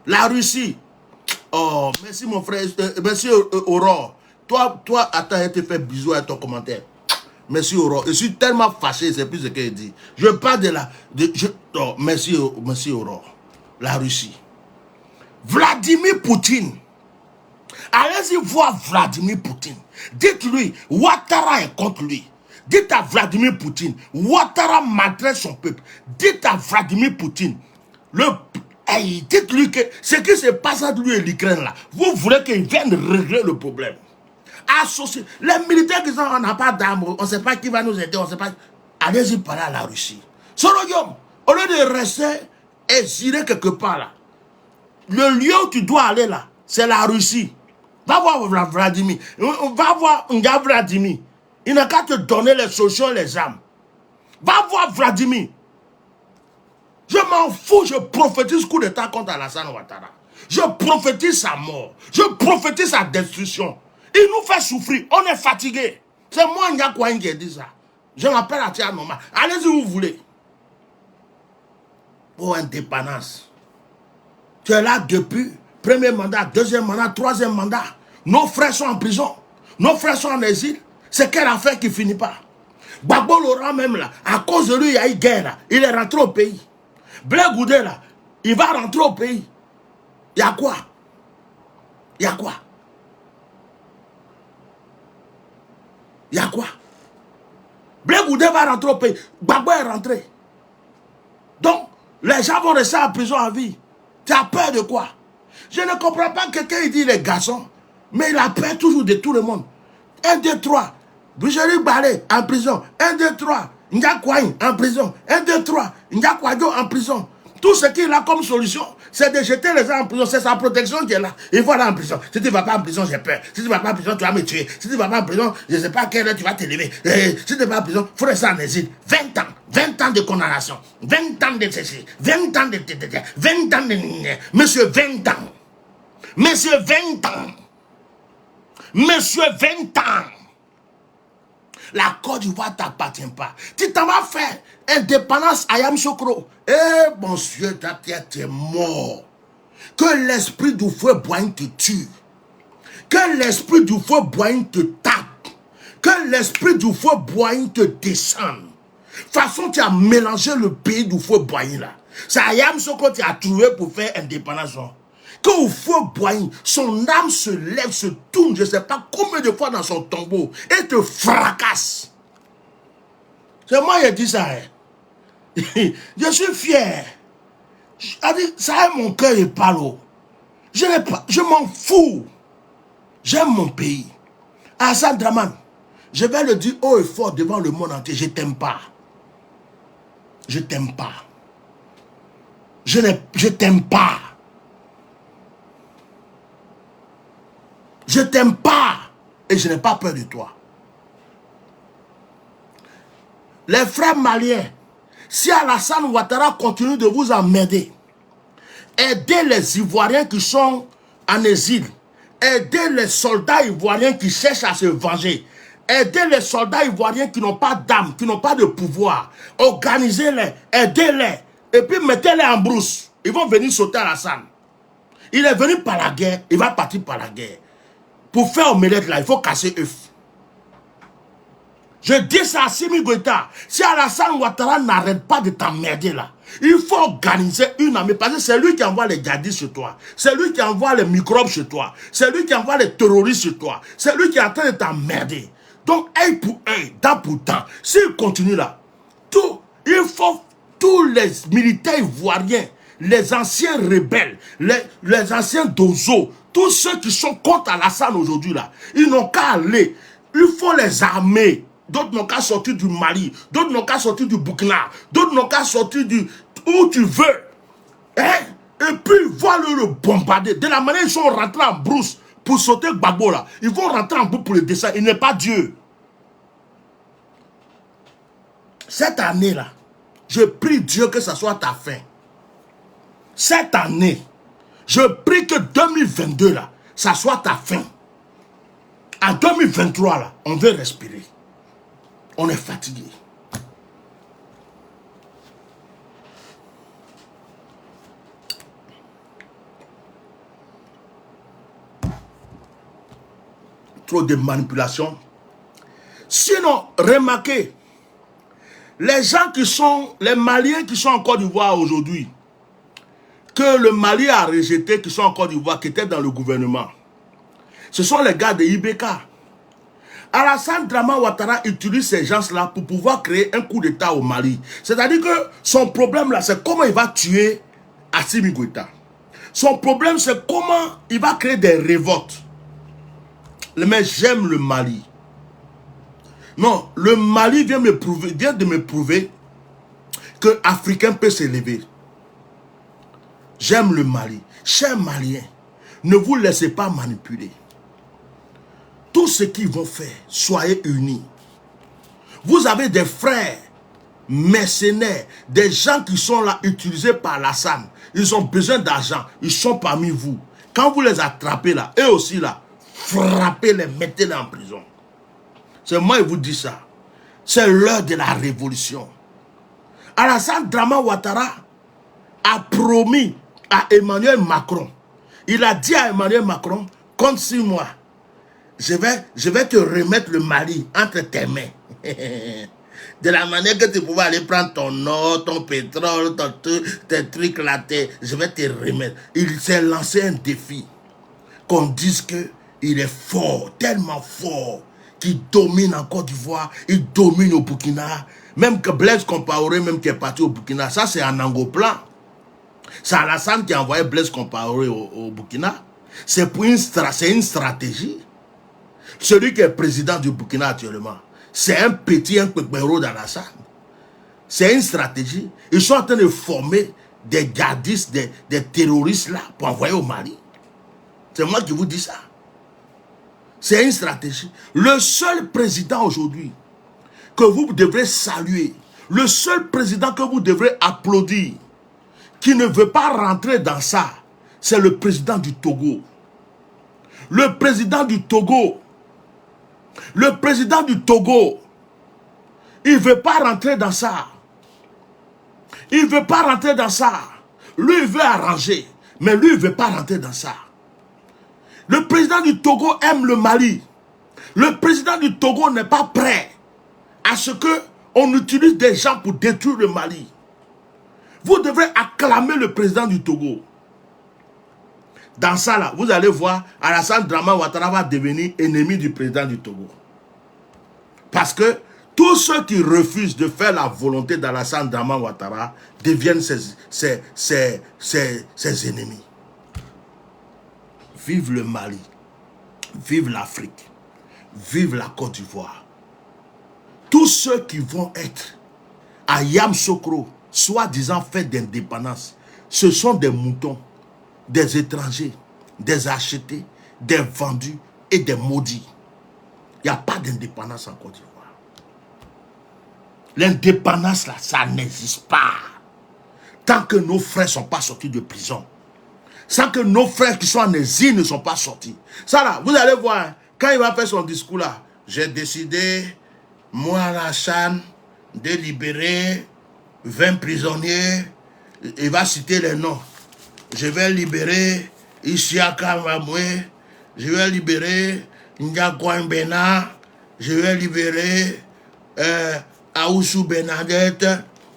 La Russie. Oh, merci mon frère, merci Aurore. Toi, attends, je te fais bisous à ton commentaire. Merci Aurore. Je suis tellement fâché, c'est plus ce qu'elle dit. Je parle de la... oh, merci Aurore. La Russie. Vladimir Poutine. Allez-y voir Vladimir Poutine. Dites-lui, Ouattara est contre lui. Dites à Vladimir Poutine, Ouattara maltraite son peuple. Dites à Vladimir Poutine, hey, dites-lui que ce qui se passe entre lui et l'Ukraine là, vous voulez qu'il vienne régler le problème. Associer. Les militaires qui sont, on n'a pas d'armes, on ne sait pas qui va nous aider, on ne sait pas. allez-y parler à la Russie. Sorodium, au lieu de rester exilé quelque part là, le lieu où tu dois aller là, c'est la Russie. Va voir Vladimir. Va voir Nga Vladimir. Il n'a qu'à te donner les solutions et les armes. Va voir Vladimir. Je m'en fous, je prophétise coup d'état contre Alassane Ouattara. Je prophétise sa mort. Je prophétise sa destruction. Il nous fait souffrir. On est fatigué. C'est moi, Nga Kouaïn, qui ai dit ça. Je m'appelle Atia Noma. Allez-y où vous voulez. Pour indépendance. Tu es là depuis premier mandat, deuxième mandat, troisième mandat. Nos frères sont en prison. Nos frères sont en exil. C'est quelle affaire qui finit pas? Gbagbo Laurent même là, à cause de lui, il y a eu guerre là. Il est rentré au pays. Blé Goudé là, il va rentrer au pays. Il y a quoi? Il y a quoi? Il y a quoi? Blé Goudé va rentrer au pays. Gbagbo est rentré. Donc, les gens vont rester en prison à vie. Tu as peur de quoi? Je ne comprends pas quelqu'un, il dit les garçons, mais il a peur toujours de tout le monde. 1, 2, 3. Boucherie Balé en prison. 1, 2, 3. Nga Kouaïn en prison. 1, 2, 3. Nga Kouadio en prison. Tout ce qu'il a comme solution, c'est de jeter les gens en prison. C'est sa protection qui est là. Il faut aller en prison. Si tu ne vas pas en prison, j'ai peur. Si tu ne vas pas en prison, tu vas me tuer. Si tu ne vas pas en prison, je ne sais pas à quelle heure tu vas t'élever. Si tu ne vas pas en prison, il faut rester en exil. 20 ans. 20 ans de condamnation. 20 ans de ceci. 20 ans de... 20 ans de... Monsieur, 20 ans. Monsieur, 20 ans. Monsieur, 20 ans. La Côte d'Ivoire ne t'appartient pas. Tu t'en vas faire indépendance à Yam Sokro. Eh, mon Dieu, tu es mort. Que l'esprit du feu boigne te tue. Que l'esprit du feu boigne te tape. Que l'esprit du feu boigne te descende. De toute façon, tu as mélangé le pays du feu boigne là. C'est à Yam Sokro que tu as trouvé pour faire indépendance. Quand au feu boigne, son âme se lève, se tourne, je ne sais pas combien de fois dans son tombeau, et te fracasse. C'est moi qui ai dit ça. Hein. Je suis fier. Ça est mon cœur et parle. Je m'en fous. J'aime mon pays. Hassan Draman, je vais le dire haut et fort devant le monde entier. Je t'aime pas. Je t'aime pas. Je t'aime pas. Je t'aime pas et je n'ai pas peur de toi. Les frères maliens, si Alassane Ouattara continue de vous emmerder, aidez les Ivoiriens qui sont en exil, aidez les soldats ivoiriens qui cherchent à se venger, aidez les soldats ivoiriens qui n'ont pas d'âme, qui n'ont pas de pouvoir, organisez-les, aidez-les, et puis mettez-les en brousse. Ils vont venir sauter Alassane. Il est venu par la guerre, il va partir par la guerre. Pour faire omelette là, il faut casser œuf. Je dis ça à Simi Goïta. Si Alassane Ouattara n'arrête pas de t'emmerder là, il faut organiser une armée. Parce que c'est lui qui envoie les djihadistes chez toi. C'est lui qui envoie les microbes chez toi. C'est lui qui envoie les terroristes chez toi. C'est lui qui est en train de t'emmerder. Donc, œil pour œil, dent pour dent. S'il continue là, il faut tous les militaires ivoiriens, les anciens rebelles, les anciens dozo, tous ceux qui sont contre Alassane aujourd'hui là, ils n'ont qu'à aller. Il faut les armer. D'autres n'ont qu'à sortir du Mali. D'autres n'ont qu'à sortir du Burkina. D'autres n'ont qu'à sortir du... où tu veux. Hein? Et puis ils vont le bombarder. De la manière ils sont rentrés en brousse pour sauter Gbagbo là. Ils vont rentrer en brousse pour le descendre. Il n'est pas Dieu. Cette année là, je prie Dieu que ça soit ta fin. Cette année, je prie que 2022 là, ça soit ta fin. En 2023 là, on veut respirer. On est fatigué. Trop de manipulation. Sinon, remarquez, les gens qui sont, les Maliens qui sont en Côte d'Ivoire aujourd'hui, que le Mali a rejeté, qui sont en Côte d'Ivoire, qui étaient dans le gouvernement, ce sont les gars de IBK. Alassane Draman Ouattara utilise ces gens-là pour pouvoir créer un coup d'État au Mali. C'est-à-dire que son problème là, c'est comment il va tuer Assimi Goïta. Son problème, c'est comment il va créer des révoltes. Mais j'aime le Mali. Non, le Mali vient de me prouver que l'Africain peut s'élever. J'aime le Mali. Chers Maliens, ne vous laissez pas manipuler. Tout ce qu'ils vont faire, soyez unis. Vous avez des frères mercenaires, des gens qui sont là utilisés par l'Assam. Ils ont besoin d'argent, ils sont parmi vous. Quand vous les attrapez là, eux aussi là, frappez-les, mettez-les en prison. C'est moi qui vous dis ça. C'est l'heure de la révolution. Alassane Draman Ouattara a promis à Emmanuel Macron. Il a dit à Emmanuel Macron, compte sur moi. Je vais te remettre le Mali entre tes mains. De la manière que tu pouvais aller prendre ton or, ton pétrole, tes trucs là, je vais te remettre. Il s'est lancé un défi. Qu'on dise qu'il est fort, tellement fort, qu'il domine en Côte d'Ivoire, il domine au Burkina. Même que Blaise Compaoré, même qui est parti au Burkina, ça c'est un angoplan. C'est Alassane qui a envoyé Blaise Compaoré au Burkina. C'est une stratégie. Celui qui est président du Burkina actuellement, c'est un péquero d'Alassane. C'est une stratégie. Ils sont en train de former des gardistes, des terroristes là, pour envoyer au Mali. C'est moi qui vous dis ça. C'est une stratégie. Le seul président aujourd'hui que vous devrez saluer, le seul président que vous devrez applaudir, qui ne veut pas rentrer dans ça, c'est le président du Togo. Le président du Togo, il ne veut pas rentrer dans ça. Il ne veut pas rentrer dans ça. Lui, il veut arranger, mais lui, il ne veut pas rentrer dans ça. Le président du Togo aime le Mali. Le président du Togo n'est pas prêt à ce qu'on utilise des gens pour détruire le Mali. Vous devrez acclamer le président du Togo. Dans ça, là, vous allez voir, Alassane Draman Ouattara va devenir ennemi du président du Togo. Parce que tous ceux qui refusent de faire la volonté d'Alassane Draman Ouattara deviennent ses ennemis. Vive le Mali, vive l'Afrique, vive la Côte d'Ivoire. Tous ceux qui vont être à Yamoussoukro, soi-disant fête d'indépendance, ce sont des moutons, des étrangers, des achetés, des vendus et des maudits. Il n'y a pas d'indépendance en Côte d'Ivoire. L'indépendance là, ça n'existe pas. Tant que nos frères ne sont pas sortis de prison. Sans que nos frères qui sont en exil ne sont pas sortis. Ça là, vous allez voir, quand il va faire son discours là, j'ai décidé, moi Alassane, de libérer 20 prisonniers. Il va citer les noms. Je vais libérer Isiaka Mamoué, je vais libérer Ndiakwa Mbena, je vais libérer Aoussou Benadette,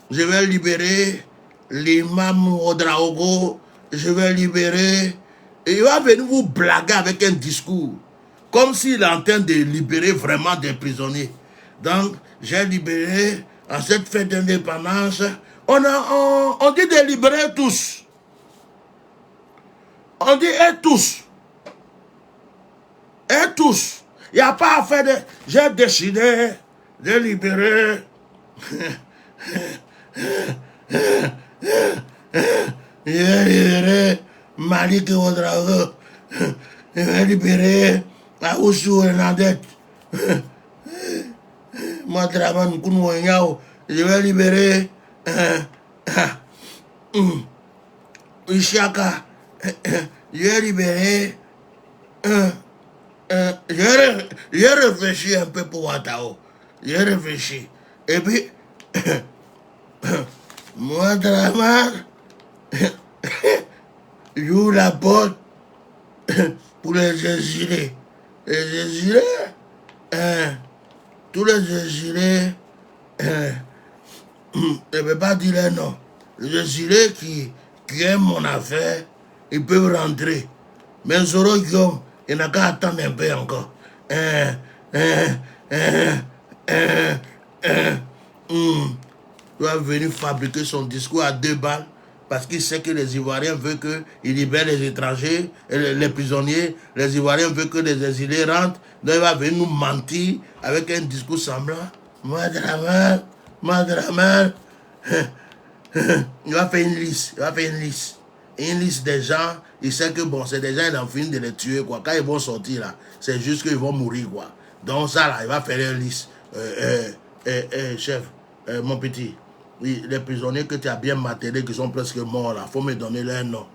je vais libérer l'imam Odraogo, je vais libérer. Et il va venir vous blaguer avec un discours, comme s'il est en train de libérer vraiment des prisonniers. Donc, j'ai libéré, en cette fête d'indépendance, on dit de libérer tous. On dit et tous. Et tous. Il n'y a pas à faire de... J'ai décidé de libérer... J'ai libéré Malik Ouadraogo. J'ai libéré Aoussou Hernandez. Madraman Kounouanyao. Je vais libérer Ishaka. J'ai libéré j'ai réfléchi un peu pour Ouattao. J'ai réfléchi. Et puis moi Draman joue la porte pour les exilés. Les exilés, tous les exilés, je ne peux pas dire les noms. Les exilés qui aiment mon affaire, ils peuvent rentrer. Mais Zoro Guillaume, il n'a qu'à attendre un peu encore. Il va venir fabriquer son discours à 2 balles. parce qu'il sait que les Ivoiriens veulent qu'il libère les étrangers, les prisonniers. Les Ivoiriens veulent que les exilés rentrent. Donc il va venir nous mentir avec un discours semblant. Madraman. Il va faire une liste. Une liste des gens. Il sait que bon, c'est des gens, il a fini de les tuer, quoi. Quand ils vont sortir là, c'est juste qu'ils vont mourir, quoi. Donc ça là, il va faire une liste. Chef, mon petit, oui, les prisonniers que tu as bien materés, qui sont presque morts là, il faut me donner leur nom.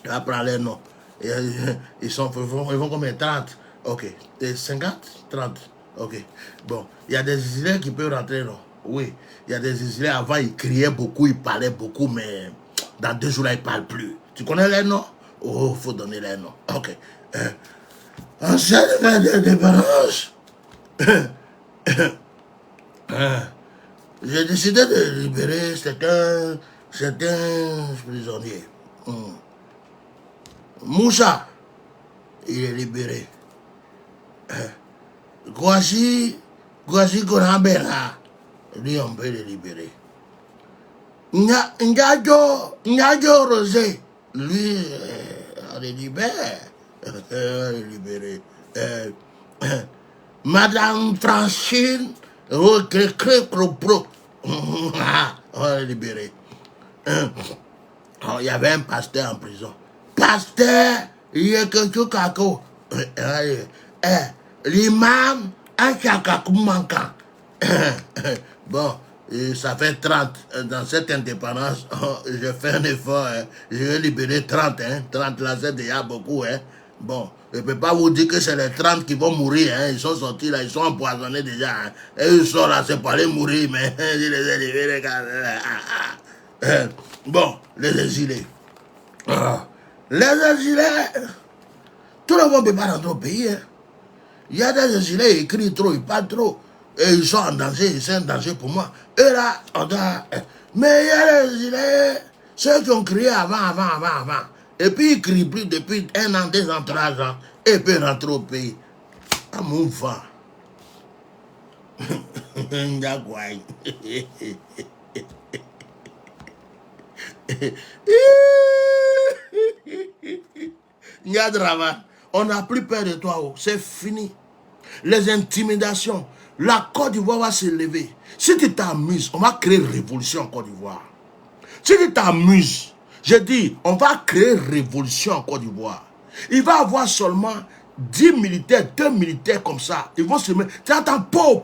Il va prendre leur nom. Ils vont combien? 30. Ok. 50? 30. Ok. Bon, il y a des exilés qui peuvent rentrer, non? Oui. Il y a des exilés, avant, ils criaient beaucoup, ils parlaient beaucoup, mais dans 2 jours là, ils ne parlent plus. Tu connais les noms? Oh, il faut donner les noms. Ok. Ancien de Barange. J'ai décidé de libérer certains prisonniers. Moussa, il est libéré. Gouachi Gorambera, lui, on peut le libérer. Ndiadio Rosé, lui, on le libère. On le libéré. Madame Francine, on l'a libéré. Il y avait un pasteur en prison. Pasteur, il y a quelque chose. L'imam, un chakakou manquant. Bon, ça fait 30. Dans cette indépendance, je fais un effort. Je vais libérer 30. 30 là, c'est déjà beaucoup. Bon, je ne peux pas vous dire que c'est les 30 qui vont mourir. Ils sont sortis là, ils sont empoisonnés déjà. Et ils sont là, c'est pas les mourir, mais je les ai libérés. Bon, les exilés. Les exilés, tout le monde ne peut pas rentrer au pays. Il y a des exilés, ils crient trop, ils parlent trop. Et ils sont en danger, c'est un danger pour moi. Et là, on doit... Mais il y a les exilés, ceux qui ont crié avant. Et puis ils crient plus depuis 1 an, 2 ans, 3 ans. Et puis ils rentrent au pays. À mon vent. Nyadrama, on n'a plus peur de toi, c'est fini. Les intimidations, la Côte d'Ivoire va se lever. Si tu t'amuses, on va créer une révolution en Côte d'Ivoire. Si tu t'amuses, je dis, on va créer une révolution en Côte d'Ivoire. Il va y avoir seulement 10 militaires, 2 militaires comme ça. Ils vont se mettre, tu entends, pas.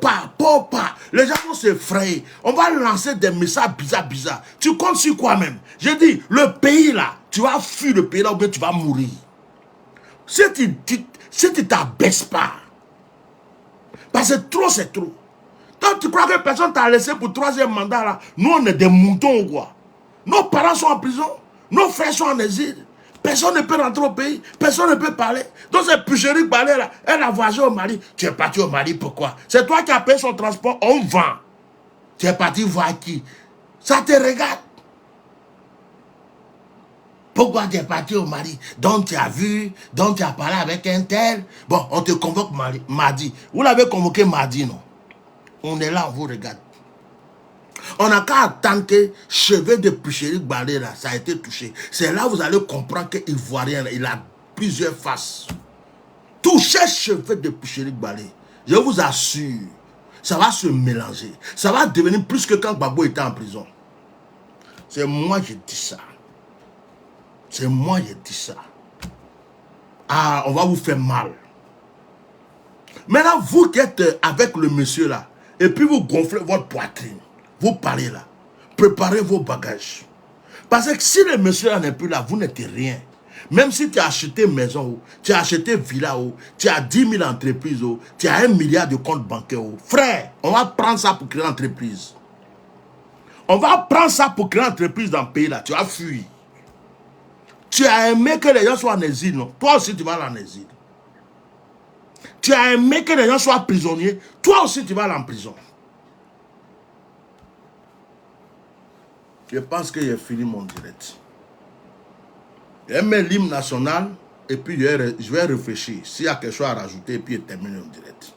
Les gens vont s'effrayer. On va lancer des messages bizarres. Tu comptes sur quoi même? Je dis, le pays là, tu vas fuir le pays là ou bien tu vas mourir. Si tu t'abaisses pas, parce que trop c'est trop. Donc tu crois que personne t'a laissé pour 3e mandat là? Nous on est des moutons ou quoi? Nos parents sont en prison, nos frères sont en exil. Personne ne peut rentrer au pays, personne ne peut parler. Donc c'est Puchéric Balé là, elle a voyagé au Mali. Tu es parti au Mali pourquoi? C'est toi qui as payé son transport, on vend. Tu es parti voir qui? Ça te regarde. Pourquoi tu es parti au Mali? Donc tu as vu, donc tu as parlé avec un tel. Bon, on te convoque mardi. Vous l'avez convoqué mardi, non? On est là, on vous regarde. On n'a qu'à attendre que cheveux de Puchéric Balé, là, ça a été touché. C'est là que vous allez comprendre qu'il ne voit rien. Il a plusieurs faces. Touchez cheveux de Puchéric Balé. Je vous assure, ça va se mélanger. Ça va devenir plus que quand Gbagbo était en prison. C'est moi qui dis ça. C'est moi qui dis ça. Ah, on va vous faire mal. Maintenant, vous qui êtes avec le monsieur là, et puis vous gonflez votre poitrine, vous parlez là, préparez vos bagages. Parce que si le monsieur là n'est plus là, vous n'êtes rien. Même si tu as acheté maison, tu as acheté villa, tu as 10 000 entreprises, tu as 1 milliard de comptes bancaires, frère, on va prendre ça pour créer une entreprise. On va prendre ça pour créer une entreprise dans le pays là, tu as fui. Tu as aimé que les gens soient en exil, non? Toi aussi tu vas aller en exil. Tu as aimé que les gens soient prisonniers, toi aussi tu vas aller en prison. Je pense que j'ai fini mon direct. Je mets l'hymne national et puis je vais réfléchir. S'il y a quelque chose à rajouter, et puis terminer mon direct.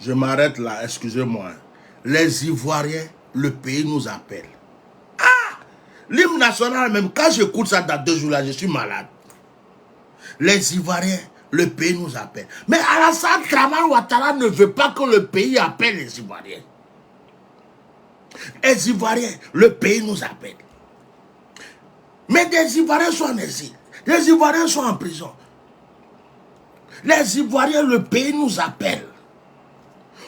Je m'arrête là, excusez-moi. Les Ivoiriens, le pays nous appelle. L'hymne national, même quand j'écoute ça dans 2 jours là, je suis malade. Les Ivoiriens, le pays nous appelle. Mais Alassane Dramane Ouattara ne veut pas que le pays appelle les Ivoiriens. Les Ivoiriens, le pays nous appelle. Mais des Ivoiriens sont en exil. Les Ivoiriens sont en prison. Les Ivoiriens, le pays nous appelle.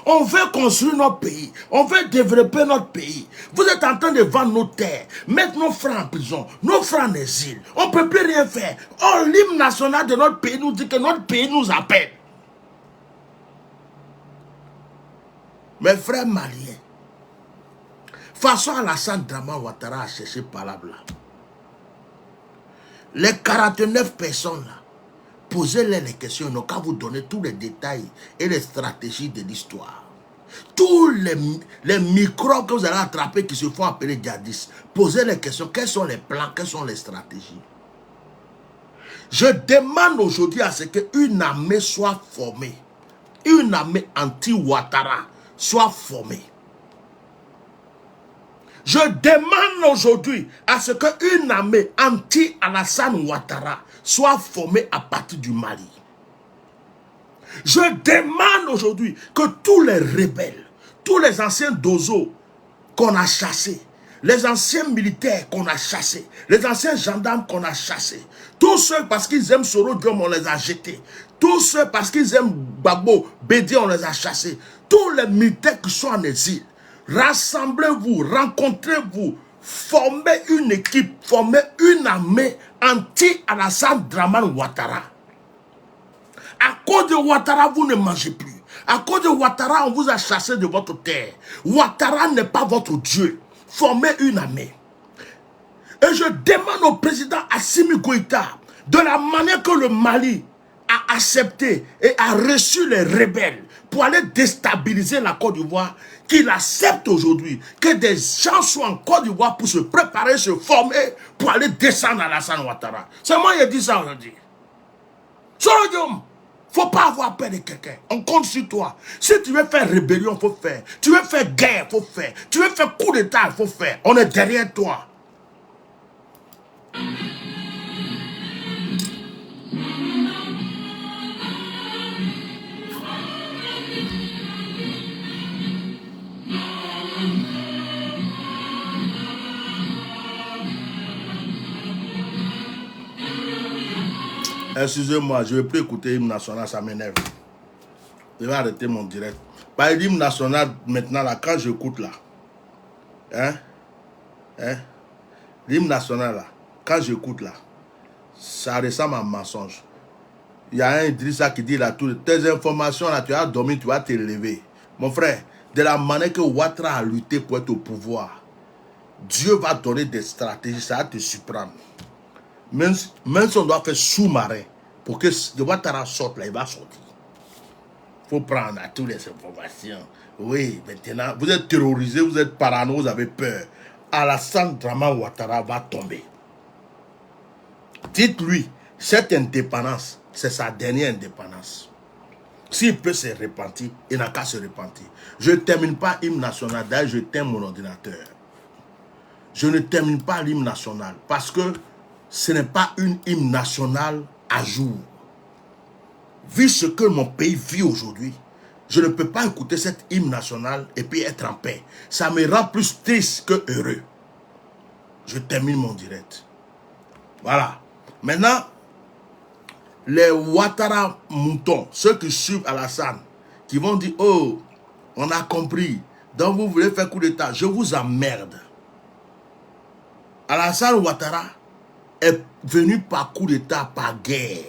On veut construire notre pays. On veut développer notre pays. Vous êtes en train de vendre nos terres, mettre nos frères en prison, nos frères en exil. On ne peut plus rien faire. Or, l'hymne national de notre pays nous dit que notre pays nous appelle. Mes frères maliens, façon Alassane Dramane Ouattara a cherché par là. Les 49 personnes là, posez-les les questions, ils n'ont qu'à vous donner tous les détails et les stratégies de l'histoire. Tous les microbes que vous allez attraper qui se font appeler djihadistes, posez les questions, quels sont les plans, quelles sont les stratégies. Je demande aujourd'hui à ce qu'une armée soit formée, une armée anti-Ouattara soit formée. Je demande aujourd'hui à ce qu'une armée anti-Alassane Ouattara soit formée à partir du Mali. Je demande aujourd'hui que tous les rebelles, tous les anciens dozos qu'on a chassés, les anciens militaires qu'on a chassés, les anciens gendarmes qu'on a chassés, tous ceux parce qu'ils aiment Soro Diom, on les a jetés, tous ceux parce qu'ils aiment Gbagbo, Bédi, on les a chassés, tous les militaires qui sont en exil, rassemblez-vous, rencontrez-vous, formez une équipe, formez une armée anti-Alassane Dramane Ouattara. À cause de Ouattara, vous ne mangez plus. À cause de Ouattara, on vous a chassé de votre terre. Ouattara n'est pas votre Dieu. Formez une armée. Et je demande au président Assimi Goïta, de la manière que le Mali a accepté et a reçu les rebelles pour aller déstabiliser la Côte d'Ivoire, qu'il accepte aujourd'hui que des gens soient en Côte d'Ivoire pour se préparer, se former, pour aller descendre à Alassane Ouattara. C'est moi qui ai dit ça aujourd'hui. Soro Diom, il ne faut pas avoir peur de quelqu'un. On compte sur toi. Si tu veux faire rébellion, il faut faire. Tu veux faire guerre, il faut faire. Tu veux faire coup d'état, il faut faire. On est derrière toi. Excusez-moi, je ne vais plus écouter l'hymne national, ça m'énerve. Je vais arrêter mon direct. Par l'hymne national, maintenant, là, quand j'écoute là, l'hymne national, là, quand j'écoute là, ça ressemble à un mensonge. Il y a un Idrissa qui dit là, toutes tes informations là, tu as dormi, tu vas te lever. Mon frère, de la manière que Ouattara a lutté pour être au pouvoir, Dieu va donner des stratégies, ça va te surprendre. Même si on doit faire sous-marin pour que le Ouattara sorte là, il va sortir. Il faut prendre à toutes les informations. Oui, maintenant, vous êtes terrorisés, vous êtes parano, vous avez peur. Alassane Dramane Ouattara va tomber. Dites-lui, cette indépendance, c'est sa dernière indépendance. S'il peut se repentir, il n'a qu'à se repentir. Je ne termine pas l'hymne national, d'ailleurs je termine mon ordinateur. Je ne termine pas l'hymne national parce que ce n'est pas une hymne nationale à jour. Vu ce que mon pays vit aujourd'hui, je ne peux pas écouter cette hymne nationale et puis être en paix. Ça me rend plus triste que heureux. Je termine mon direct. Voilà. Maintenant, les Ouattara moutons, ceux qui suivent Alassane, qui vont dire, oh, on a compris, donc vous voulez faire coup d'état, je vous emmerde. Alassane Ouattara est venu par coup d'état, par guerre.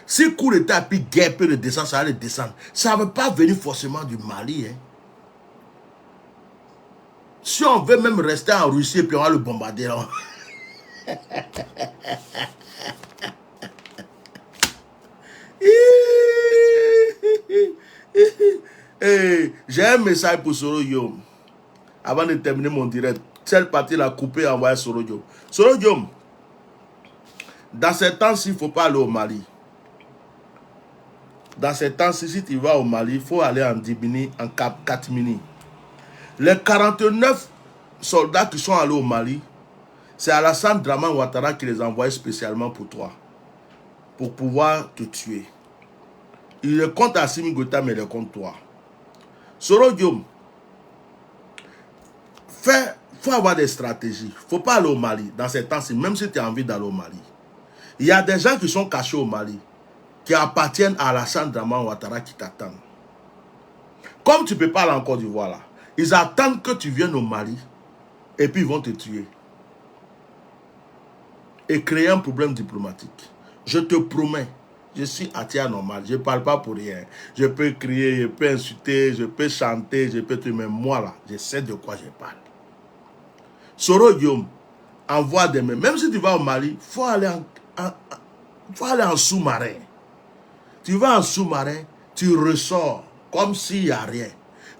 Si coup d'état puis guerre peut le descendre, ça va le descendre. Ça ne veut pas venir forcément du Mali. Hein. Si on veut même rester en Russie, puis on va le bombarder. J'ai un message pour Soro Diom. Avant de terminer mon direct, cette partie l'a coupé et envoyé Soro Diom. Soro Diom, dans ces temps-ci, il ne faut pas aller au Mali. dans ces temps-ci, si tu vas au Mali, il faut aller en Dibini, en Katmini. Les 49 soldats qui sont allés au Mali, c'est Alassane Draman Ouattara qui les a envoyés spécialement pour toi, pour pouvoir te tuer. Il le compte Assimi Goïta, mais il le compte toi. Soro Diom, faut avoir des stratégies. Il ne faut pas aller au Mali dans ces temps-ci, même si tu as envie d'aller au Mali. Il y a des gens qui sont cachés au Mali, qui appartiennent à Alassane Draman Ouattara qui t'attendent. Comme tu ne peux pas aller en Côte d'Ivoire là, ils attendent que tu viennes au Mali et puis ils vont te tuer. Et créer un problème diplomatique. Je te promets, je suis Atia normal, je ne parle pas pour rien. Je peux crier, je peux insulter, je peux chanter, je peux te... Mais moi là, je sais de quoi je parle. Soro Guillaume, envoie des mails. Même si tu vas au Mali, il faut aller en sous-marin. Tu vas en sous-marin, tu ressors comme s'il n'y a rien.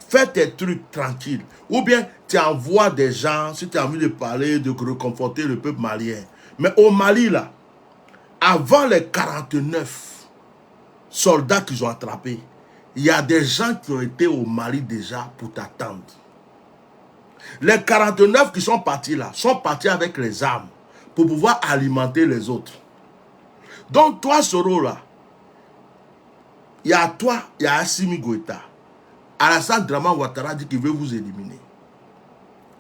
Fais tes trucs tranquilles. Ou bien tu envoies des gens, si tu as envie de parler, de réconforter le peuple malien. Mais au Mali, là, avant les 49 soldats qu'ils ont attrapés, il y a des gens qui ont été au Mali déjà pour t'attendre. Les 49 qui sont partis là, sont partis avec les armes pour pouvoir alimenter les autres. Donc toi, Soro, là, il y a toi, il y a Assimi Goïta. Alassane Draman Ouattara dit qu'il veut vous éliminer.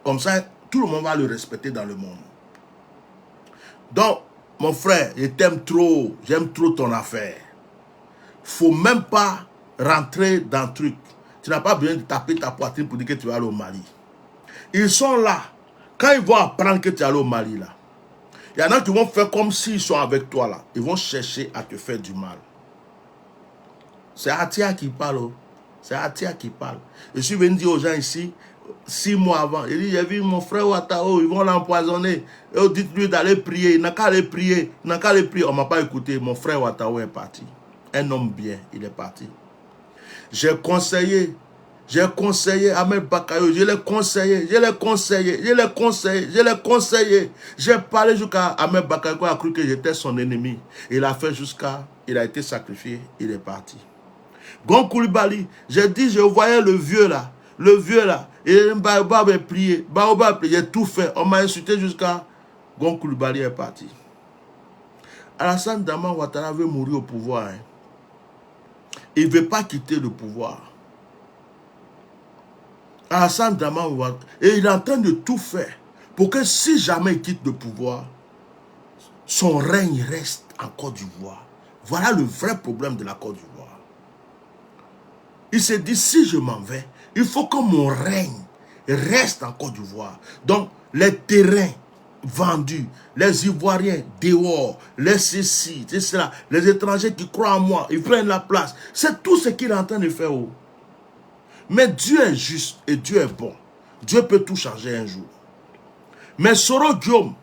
Comme ça, tout le monde va le respecter dans le monde. Donc, mon frère, je t'aime trop, j'aime trop ton affaire. Faut même pas rentrer dans le truc. Tu n'as pas besoin de taper ta poitrine pour dire que tu vas aller au Mali. Ils sont là. Quand ils vont apprendre que tu es allé au Mali, là, il y en a qui vont faire comme s'ils sont avec toi, là. Ils vont chercher à te faire du mal. C'est Atia qui parle. C'est Atia qui parle. Je suis venu dire aux gens ici, 6 mois avant, il dit, j'ai vu mon frère Ouattao, ils vont l'empoisonner. Dites-lui d'aller prier. Il n'a qu'à aller prier. Il n'a qu'à aller prier. On ne m'a pas écouté. Mon frère Ouattao est parti. Un homme bien, il est parti. J'ai conseillé Ahmed Bakayo, je l'ai conseillé. J'ai parlé jusqu'à Ahmed Bakayo, a cru que j'étais son ennemi. Il a fait il a été sacrifié, il est parti. Gon Coulibaly, j'ai dit, je voyais le vieux là, et Baobab est prié, j'ai tout fait, on m'a insulté jusqu'à Gon Coulibaly est parti. Alassane Draman Ouattara veut mourir au pouvoir. Hein. Il ne veut pas quitter le pouvoir. Alassane Draman Ouattara, et il est en train de tout faire pour que si jamais il quitte le pouvoir, son règne reste en Côte d'Ivoire. Voilà le vrai problème de la Côte d'Ivoire. Il s'est dit, si je m'en vais, il faut que mon règne reste en Côte d'Ivoire. Donc, les terrains vendus, les Ivoiriens dehors, les ceci, cela, les étrangers qui croient en moi, ils prennent la place. C'est tout ce qu'il est en train de faire. Mais Dieu est juste et Dieu est bon. Dieu peut tout changer un jour. Mais Soro Guillaume,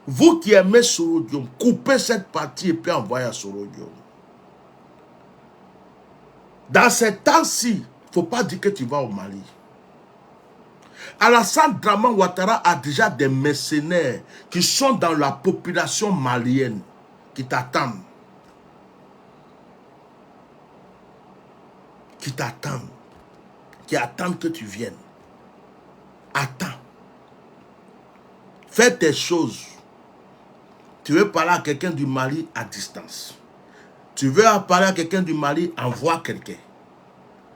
vous qui aimez Soro Guillaume, coupez cette partie et puis envoyez à Soro Guillaume. Dans ces temps-ci, il ne faut pas dire que tu vas au Mali. Alassane Draman Ouattara a déjà des mercenaires qui sont dans la population malienne, qui t'attendent. Qui t'attendent. Qui attendent que tu viennes. Attends. Fais tes choses. Tu veux parler à quelqu'un du Mali à distance. Tu veux parler à quelqu'un du Mali, envoie quelqu'un.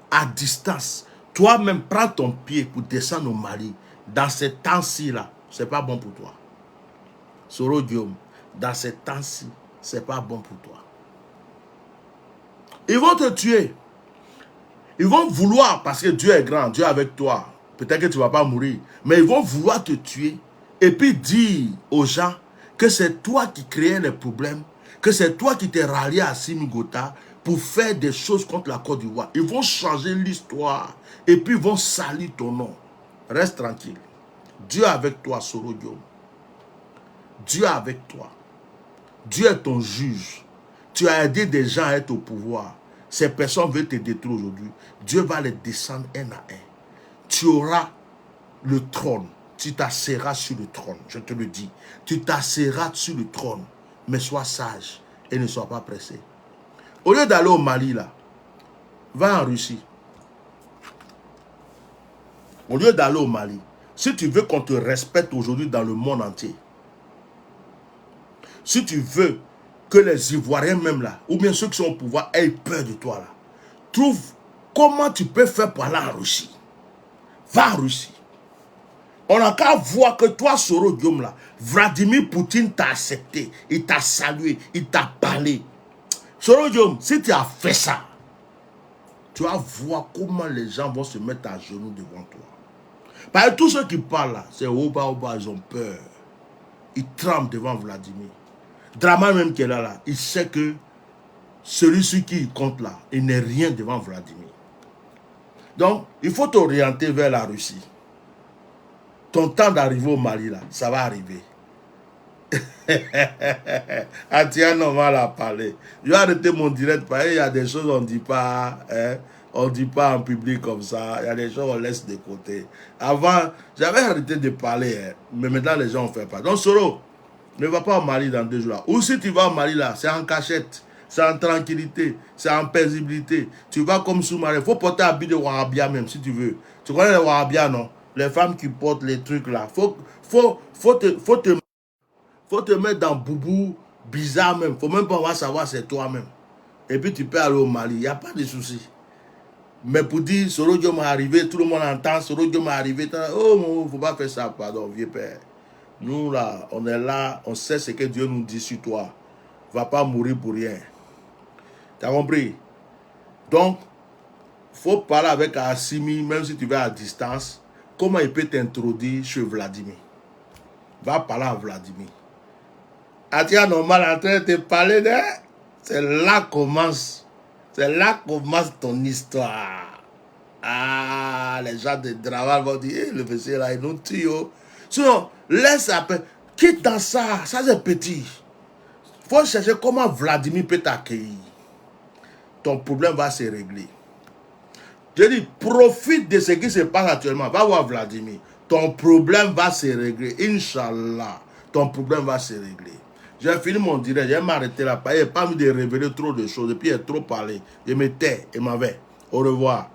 À distance. Toi-même, prends ton pied pour descendre au Mali. Dans ces temps-ci, là, ce n'est pas bon pour toi. Soro Guillaume, dans ces temps-ci, ce n'est pas bon pour toi. Ils vont te tuer. Ils vont vouloir, parce que Dieu est grand, Dieu est avec toi. Peut-être que tu ne vas pas mourir. Mais ils vont vouloir te tuer. Et puis dire aux gens que c'est toi qui créais les problèmes, que c'est toi qui t'es rallié à Assimi Goïta pour faire des choses contre la Côte d'Ivoire. Ils vont changer l'histoire et puis ils vont salir ton nom. Reste tranquille. Dieu est avec toi, Soro Guillaume. Dieu est avec toi. Dieu est ton juge. Tu as aidé des gens à être au pouvoir. Ces personnes veulent te détruire aujourd'hui. Dieu va les descendre un à un. Tu auras le trône. Tu t'asseras sur le trône. Je te le dis. Tu t'asseras sur le trône. Mais sois sage et ne sois pas pressé. Au lieu d'aller au Mali, là, va en Russie. Au lieu d'aller au Mali, si tu veux qu'on te respecte aujourd'hui dans le monde entier, si tu veux que les Ivoiriens même là, ou bien ceux qui sont au pouvoir aient peur de toi là, trouve comment tu peux faire pour aller en Russie. Va en Russie. On n'a qu'à voir que toi, Soro Guillaume là, Vladimir Poutine t'a accepté, il t'a salué, il t'a parlé. Soro Guillaume, si tu as fait ça, tu vas voir comment les gens vont se mettre à genoux devant toi. Parce que tous ceux qui parlent là, c'est Oba, ils ont peur. Ils tremblent devant Vladimir. Draman même qui est là, il sait que celui-ci qui compte là, il n'est rien devant Vladimir. Donc, il faut t'orienter vers la Russie. Ton temps d'arriver au Mali là, ça va arriver. Atian, on va la parler. Je vais arrêter mon direct parce qu'il y a des choses qu'on ne dit pas. Hein? On ne dit pas en public comme ça. Il y a des choses qu'on laisse de côté. Avant, j'avais arrêté de parler. Hein? Mais maintenant, les gens ne font pas. Donc, Soro, ne va pas au Mali dans 2 jours. Là. Ou si tu vas au Mali, là, c'est en cachette. C'est en tranquillité. C'est en paisibilité. Tu vas comme sous-marin. Il faut porter un habit de Wahhabia même, si tu veux. Tu connais les Wahhabia, non? Les femmes qui portent les trucs là. Faut te mettre dans boubou bizarre même. Faut même pas savoir c'est toi-même. Et puis tu peux aller au Mali. Il n'y a pas de souci. Mais pour dire, Soro Guillaume est arrivé, tout le monde entend, Soro Guillaume est arrivé. Oh, faut pas faire ça, pardon, vieux père. Nous là, on est là, on sait ce que Dieu nous dit sur toi. Va pas mourir pour rien. T'as compris? Donc, faut parler avec Assimi, même si tu vas à distance. Comment il peut t'introduire chez Vladimir? Va parler à Vladimir. Atia normal en train de te parler de... C'est là commence. C'est là commence ton histoire. Ah, les gens de Draval vont dire, le monsieur là, il nous tue. Sinon, laisse après. Quitte dans ça. Ça c'est petit. Faut chercher comment Vladimir peut t'accueillir. Ton problème va se régler. Je dis, profite de ce qui se passe actuellement. Va voir Vladimir. Ton problème va se régler. Inch'Allah. Ton problème va se régler. J'ai fini mon direct. J'ai m'arrêté là. Il n'y a pas mis de révéler trop de choses. Et puis il a trop parlé. Je me tais et m'en vais. Au revoir.